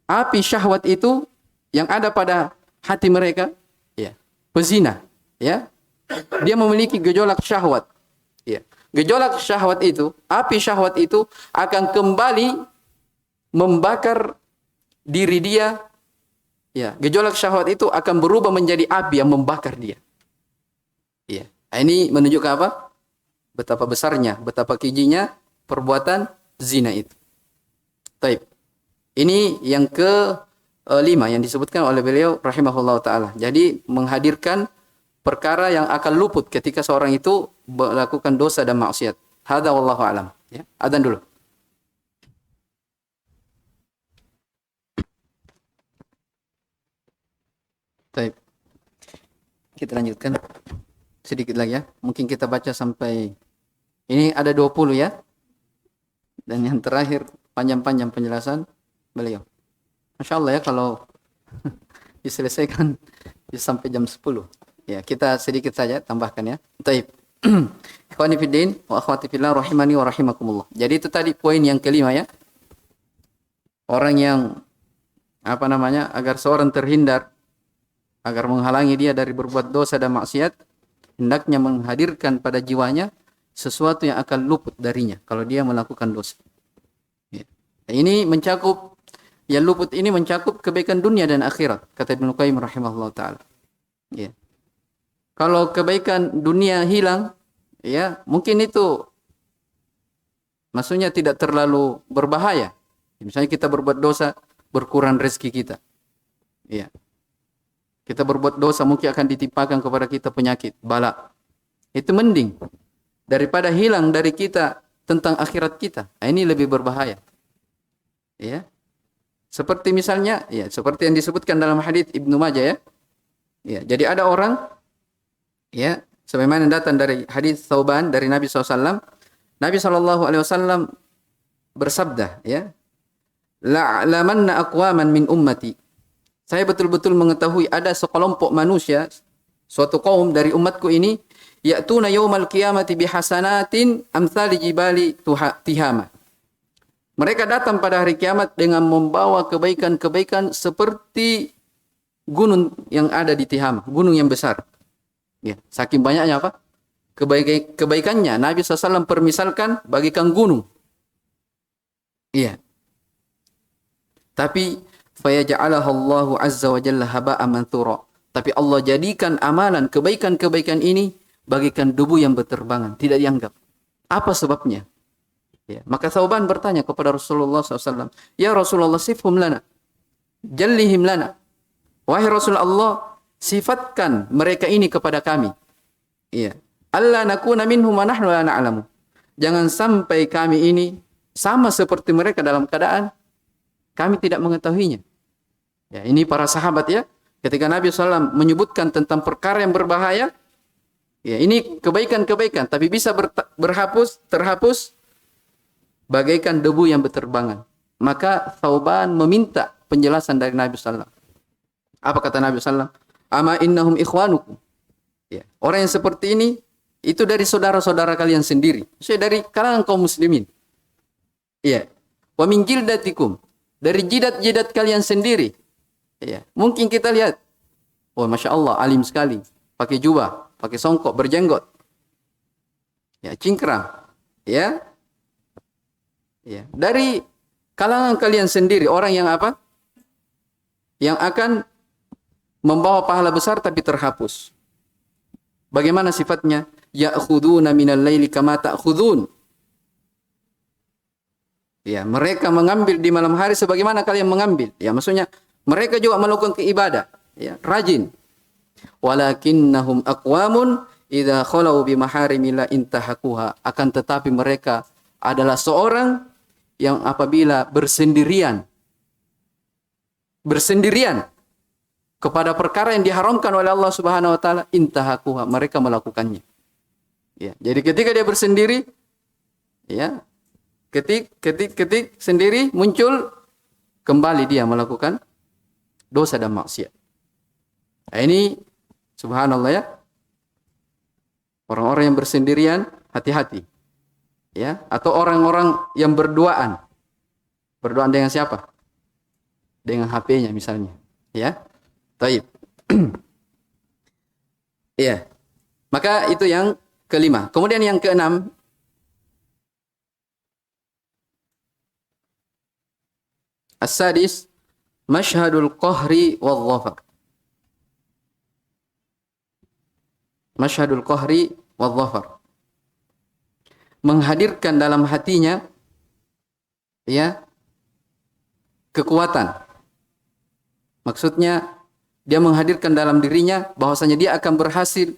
api syahwat itu yang ada pada hati mereka, ya, pezina, ya. Dia memiliki gejolak syahwat. Ya. Gejolak syahwat itu, api syahwat itu akan kembali membakar diri dia. Ya, gejolak syahwat itu akan berubah menjadi api yang membakar dia. Ya. Ini menunjukkan apa? Betapa besarnya, betapa kejinya perbuatan zina itu. Taib. Ini yang ke-5 yang disebutkan oleh beliau rahimahullah ta'ala. Jadi menghadirkan perkara yang akan luput ketika seorang itu melakukan dosa dan maksiat. Hadza wallahu alam. Ya, adzan dulu. Taib. Kita lanjutkan sedikit lagi ya. Mungkin kita baca sampai ini ada 20 ya. Dan yang terakhir panjang-panjang penjelasan beliau. Masya Allah ya kalau diselesaikan bisa sampai jam 10. Ya, kita sedikit saja tambahkan ya. Taib. Ikhwani fiddin wa akhwati fillah rahimani wa rahimakumullah. Jadi itu tadi poin yang kelima ya. Orang yang agar seorang terhindar, agar menghalangi dia dari berbuat dosa dan maksiat, hendaknya menghadirkan pada jiwanya sesuatu yang akan luput darinya kalau dia melakukan dosa. Ya. Ini mencakup, yang luput ini mencakup kebaikan dunia dan akhirat, kata Ibnu Qayyim rahimahullah ta'ala. Ya. Kalau kebaikan dunia hilang, ya mungkin itu maksudnya tidak terlalu berbahaya. Misalnya kita berbuat dosa, berkurang rezeki kita. Ya. Kita berbuat dosa mungkin akan ditimpakan kepada kita penyakit, bala. Itu mending daripada hilang dari kita tentang akhirat kita. Nah, ini lebih berbahaya. Ya. Seperti misalnya, ya, seperti yang disebutkan dalam hadis Ibnu Majah ya. Ya, jadi ada orang ya, sebagaimana datang dari hadis Tsauban dari Nabi SAW. Nabi SAW bersabda ya, la'lamanna aqwaman min ummati. Saya betul-betul mengetahui ada sekelompok manusia, suatu kaum dari umatku ini, ya'tuna yaumal qiyamati bihasanatin amsali jibali tihama. Mereka datang pada hari kiamat dengan membawa kebaikan-kebaikan seperti gunung yang ada di Tihama, gunung yang besar. Ya, saking banyaknya apa? Kebaikannya. Nabi SAW permisalkan bagikan gunung. Iya. Tapi fayaj'alahallahu azza wa jalla haba'an manthura. Tapi Allah jadikan amalan kebaikan-kebaikan ini bagikan debu yang berterbangan, tidak dianggap. Apa sebabnya? Ya, maka Tsauban bertanya kepada Rasulullah SAW, ya Rasulullah sifhum lana, jallihim lana. Wahai Rasulullah, sifatkan mereka ini kepada kami. Ya. Alla nakuna minhum wa nahnu la na'lamu. Jangan sampai kami ini sama seperti mereka dalam keadaan kami tidak mengetahuinya. Ya, ini para sahabat ya, ketika Nabi SAW menyebutkan tentang perkara yang berbahaya, ya ini kebaikan-kebaikan, tapi bisa terhapus bagaikan debu yang berterbangan. Maka Tsauban meminta penjelasan dari Nabi SAW. Apa kata Nabi SAW? Ama innahum ikhwanukum. Ya, orang yang seperti ini itu dari saudara-saudara kalian sendiri. Maksudnya dari kalangan kaum muslimin. Ya. Wa min jildatikum. Dari jidat-jidat kalian sendiri. Ya. Mungkin kita lihat, oh Masya Allah, alim sekali. Pakai jubah, pakai songkok, berjenggot. Ya, cingkrang. Ya. Ya. Dari kalangan kalian sendiri, orang yang apa? Yang akan membawa pahala besar tapi terhapus. Bagaimana sifatnya? Ya'khuduna minal laili kama ta'khudun. Ya, mereka mengambil di malam hari sebagaimana kalian mengambil. Ya, maksudnya mereka juga melakukan ibadah, ya, rajin. Walakinnahum aqwamun idza khalau bi maharimillah intahakuha. Akan tetapi mereka adalah seorang yang apabila bersendirian kepada perkara yang diharamkan oleh Allah Subhanahu wa taala, intahakuha, mereka melakukannya. Ya, jadi ketika dia bersendiri, ya, ketik sendiri muncul kembali dia melakukan dosa dan maksiat. Nah, ini subhanallah ya. Orang-orang yang bersendirian hati-hati. Ya, atau orang-orang yang berduaan. Berduaan dengan siapa? Dengan HP-nya misalnya, ya. Taib. Iya. Maka itu yang kelima. Kemudian yang keenam, as-sadis, masyhadul qahri wal dhafar. Masyhadul qahri wal dhafar. Menghadirkan dalam hatinya ya kekuatan. Maksudnya dia menghadirkan dalam dirinya bahwasanya dia akan berhasil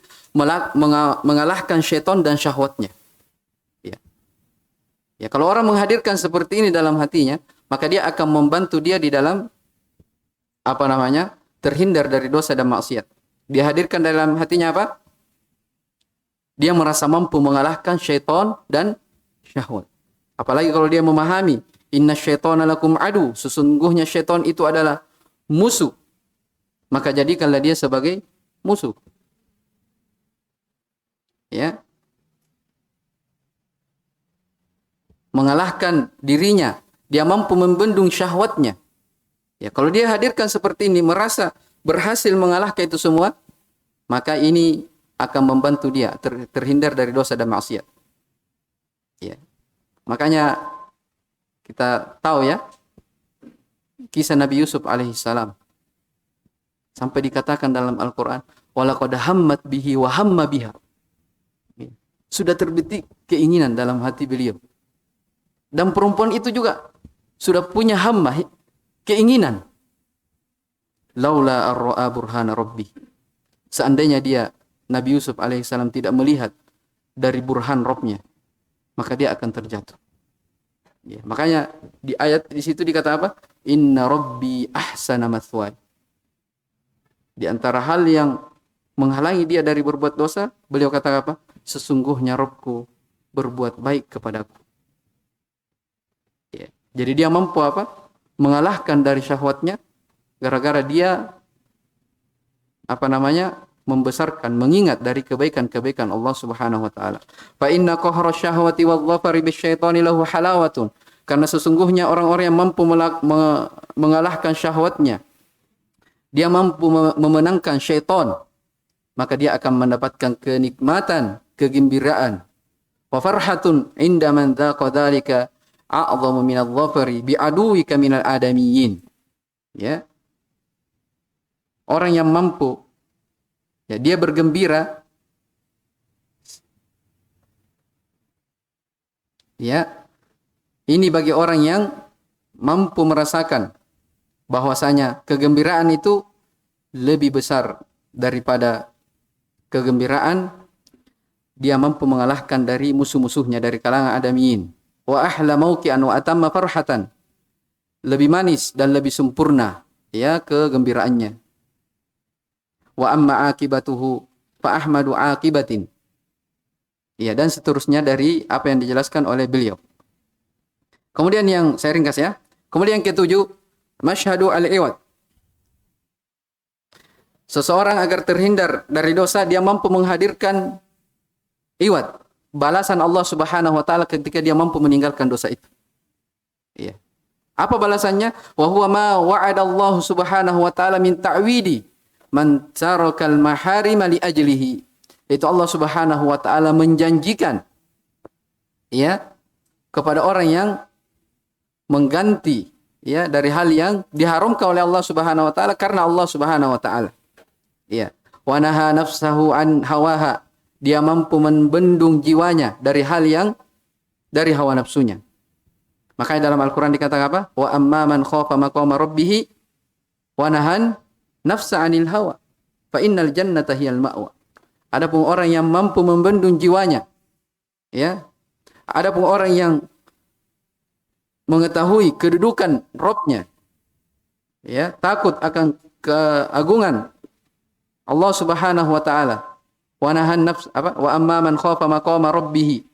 mengalahkan syaitan dan syahwatnya. Ya. Ya, kalau orang menghadirkan seperti ini dalam hatinya, maka dia akan membantu dia di dalam terhindar dari dosa dan maksiat. Dia hadirkan dalam hatinya apa? Dia merasa mampu mengalahkan syaitan dan syahwat. Apalagi kalau dia memahami, inna syaitana lakum adu, sesungguhnya syaitan itu adalah musuh. Maka jadikanlah dia sebagai musuh. Ya. Mengalahkan dirinya, dia mampu membendung syahwatnya. Ya, kalau dia hadirkan seperti ini, merasa berhasil mengalahkan itu semua, maka ini akan membantu dia terhindar dari dosa dan maksiat. Ya. Makanya kita tahu ya kisah Nabi Yusuf alaihissalam. Sampai dikatakan dalam Al-Quran, walaqad hammat bihi wa hamma biha. Sudah terbetik keinginan dalam hati beliau. Dan perempuan itu juga sudah punya hamma, keinginan. Laula ar-ra'a burhana rabbi. Seandainya dia, Nabi Yusuf alaihissalam tidak melihat dari burhan Rabbnya, maka dia akan terjatuh. Ya, makanya di ayat di situ dikata apa? Inna rabbi ahsana mathwaya. Di antara hal yang menghalangi dia dari berbuat dosa, beliau kata apa? Sesungguhnya Rabbku berbuat baik kepadaku. Ya. Jadi dia mampu apa? Mengalahkan dari syahwatnya gara-gara dia membesarkan, mengingat dari kebaikan-kebaikan Allah Subhanahu wa taala. Fa inna qahra syahwati wal dhafari bisyaitani lahu halawatun. Karena sesungguhnya orang-orang yang mampu mengalahkan syahwatnya, dia mampu memenangkan syaitan, maka dia akan mendapatkan kenikmatan, kegembiraan. Wa farhatun inda man dhaqa dzalika a'zamu min adh-dhafari bi aduwika minal adamiyyin. Ya. Orang yang mampu, ya, dia bergembira, ya, ini bagi orang yang mampu merasakan bahwasanya kegembiraan itu lebih besar daripada kegembiraan dia mampu mengalahkan dari musuh-musuhnya dari kalangan adamiyin. Wa ahla mauqi'an wa atamma farhatan. Lebih manis dan lebih sempurna ya kegembiraannya. Wa amma akibatuhu fa ahmadu akibatin. Ya, dan seterusnya dari apa yang dijelaskan oleh beliau. Kemudian yang saya ringkas ya. Kemudian yang ketujuh, masyhadu al-iwad. Seseorang agar terhindar dari dosa, dia mampu menghadirkan iwad, balasan Allah Subhanahu wa taala ketika dia mampu meninggalkan dosa itu. Iya. Apa balasannya? Wa huwa ma wa'ada Allah Subhanahu wa taala min ta'widi man tarakal maharim li ajlihi. Itu Allah Subhanahu wa taala menjanjikan ya kepada orang yang mengganti ya dari hal yang diharamkan oleh Allah Subhanahu wa taala karena Allah Subhanahu wa taala. Ya. Wa naha nafsahu an hawaha. Dia mampu membendung jiwanya dari hal yang dari hawa nafsunya. Makanya dalam Al-Qur'an dikatakan apa? Wa amma man khafa maqama rabbih wa nahan nafsa 'anil hawa fa innal jannata hiyal ma'wa. Adapun orang yang mampu membendung jiwanya, ya. Adapun orang yang mengetahui kedudukan Rabb-nya, ya, takut akan keagungan Allah Subhanahu wa taala. Wa nahan nafs wa amma man khafa maqama rabbih.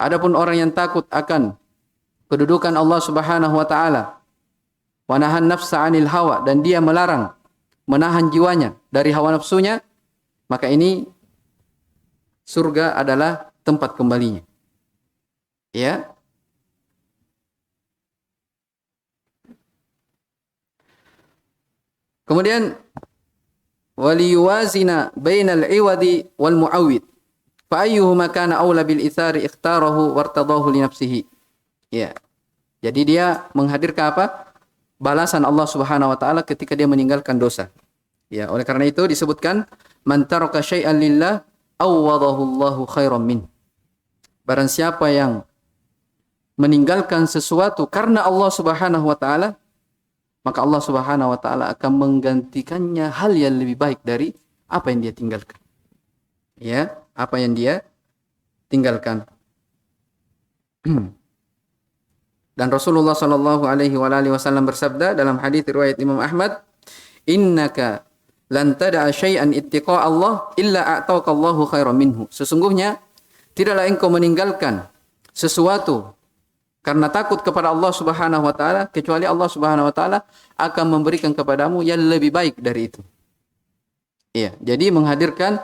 Adapun orang yang takut akan kedudukan Allah Subhanahu wa taala. Wa nahan nafsa 'anil hawa, dan dia melarang menahan jiwanya dari hawa nafsunya, maka ini surga adalah tempat kembalinya. Ya. Kemudian waliyuwazina bainal iwadi wal muawwid fa ayyuhuma kana aula bil ithari ikhtarahu wartadahu li nafsihi. Ya. Jadi dia menghadirkan apa? Balasan Allah Subhanahu wa taala ketika dia meninggalkan dosa. Ya, oleh karena itu disebutkan man taraka syai'an lillah awwadahu Allahu khairan min. Barang siapa yang meninggalkan sesuatu karena Allah Subhanahu wa taala, maka Allah Subhanahu wa taala akan menggantikannya hal yang lebih baik dari apa yang dia tinggalkan. Ya, apa yang dia tinggalkan. Dan Rasulullah sallallahu alaihi wasallam bersabda dalam hadis riwayat Imam Ahmad, "Innaka lan tada'a syai'an ittiqa Allah illa a'taka Allahu khairan minhu." Sesungguhnya tidaklah engkau meninggalkan sesuatu karena takut kepada Allah Subhanahu wa taala kecuali Allah Subhanahu wa taala akan memberikan kepadamu yang lebih baik dari itu. Iya, jadi menghadirkan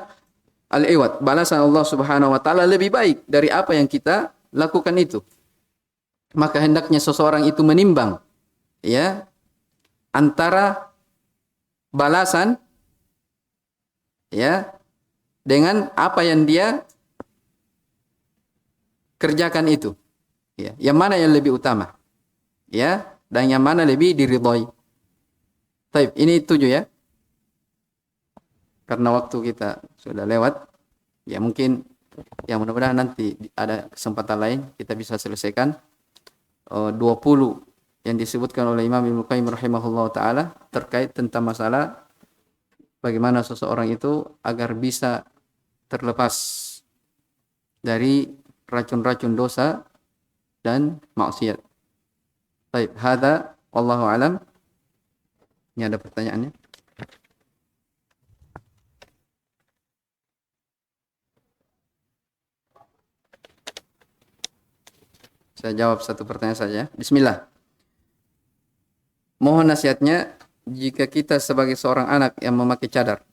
al-iwad, balasan Allah Subhanahu wa taala lebih baik dari apa yang kita lakukan itu. Maka hendaknya seseorang itu menimbang ya antara balasan ya dengan apa yang dia kerjakan itu. Ya, yang mana yang lebih utama? Ya, dan yang mana lebih diridhoi. Baik, ini 7 ya. Karena waktu kita sudah lewat, ya mungkin ya mudah-mudahan nanti ada kesempatan lain kita bisa selesaikan 20 yang disebutkan oleh Imam Ibnu Qayyim rahimahullah taala terkait tentang masalah bagaimana seseorang itu agar bisa terlepas dari racun-racun dosa dan maksiat. Baik, hadza wallahu alam. Ini ada pertanyaannya. Saya jawab satu pertanyaan saja. Bismillah. Mohon nasihatnya jika kita sebagai seorang anak yang memakai cadar,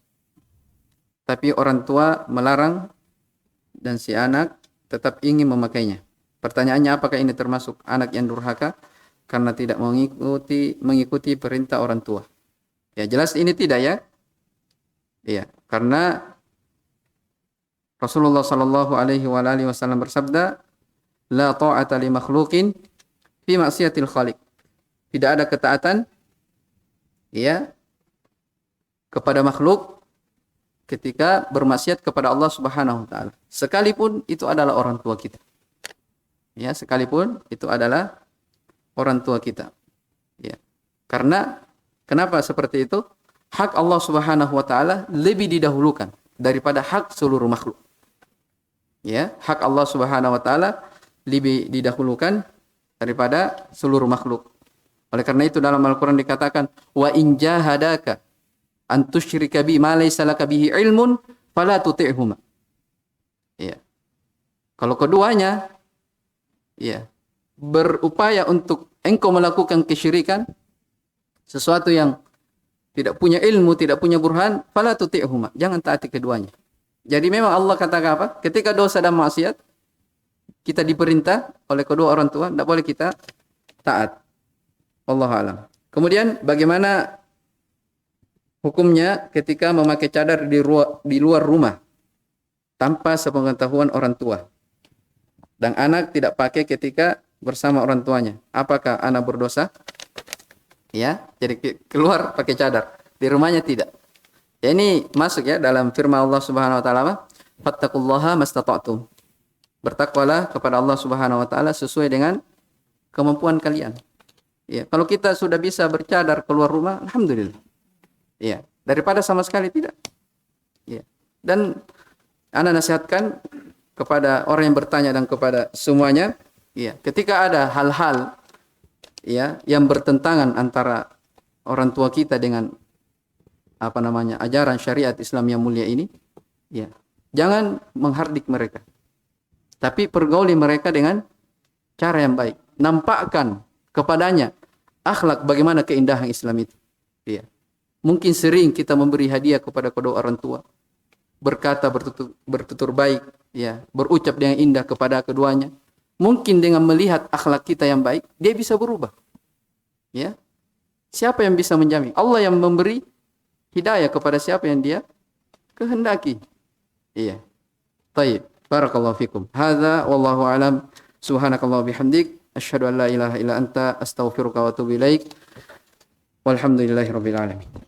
tapi orang tua melarang dan si anak tetap ingin memakainya. Pertanyaannya, apakah ini termasuk anak yang durhaka karena tidak mengikuti perintah orang tua? Ya, jelas ini tidak ya. Iya, karena Rasulullah sallallahu alaihi wasallam bersabda, la ta'ata li makhluqin fi maksiatil khaliq. Tidak ada ketaatan ya kepada makhluk ketika bermaksiat kepada Allah Subhanahu wa taala. Sekalipun itu adalah orang tua kita. Ya, sekalipun itu adalah orang tua kita. Ya. Karena kenapa seperti itu? Hak Allah Subhanahu wa taala lebih didahulukan daripada hak seluruh makhluk. Ya, hak Allah Subhanahu wa taala lebih didahulukan daripada seluruh makhluk. Oleh karena itu dalam Al-Qur'an dikatakan wa in jahadaka an tusyrika bi ma laysa laka bihi ilmun fala tuti'huma. Ya. Kalau keduanya ya berupaya untuk engkau melakukan kesyirikan, sesuatu yang tidak punya ilmu, tidak punya burhan, fala tuti'huma. Jangan taati keduanya. Jadi memang Allah katakan apa? Ketika dosa dan maksiat kita diperintah oleh kedua orang tua, tidak boleh kita taat. Wallahu a'lam. Kemudian bagaimana hukumnya ketika memakai cadar di luar rumah tanpa sepengetahuan orang tua? Dan anak tidak pakai ketika bersama orang tuanya. Apakah anak berdosa? Ya, jadi keluar pakai cadar. Di rumahnya tidak. Ya, ini masuk ya dalam firman Allah Subhanahu wa taala, "Fattaqullaha mastata'tum." Bertakwalah kepada Allah Subhanahu wa taala sesuai dengan kemampuan kalian. Ya, kalau kita sudah bisa bercadar keluar rumah, alhamdulillah. Ya, daripada sama sekali tidak. Ya. Dan ana nasihatkan kepada orang yang bertanya dan kepada semuanya, ya, ketika ada hal-hal ya yang bertentangan antara orang tua kita dengan ajaran syariat Islam yang mulia ini, ya, jangan menghardik mereka. Tapi pergauli mereka dengan cara yang baik. Nampakkan kepadanya akhlak bagaimana keindahan Islam itu. Ya. Mungkin sering kita memberi hadiah kepada kedua orang tua, berkata bertutur baik, ya, berucap dengan indah kepada keduanya. Mungkin dengan melihat akhlak kita yang baik, dia bisa berubah. Ya. Siapa yang bisa menjamin? Allah yang memberi hidayah kepada siapa yang dia kehendaki. Iya. Baik. Barakallahu fikum. Hadza wallahu alam. Subhanakallah bihamdik. Asyhadu an la ilaha illa anta astaghfiruka wa atubu ilaik. Walhamdulillahirabbil alamin.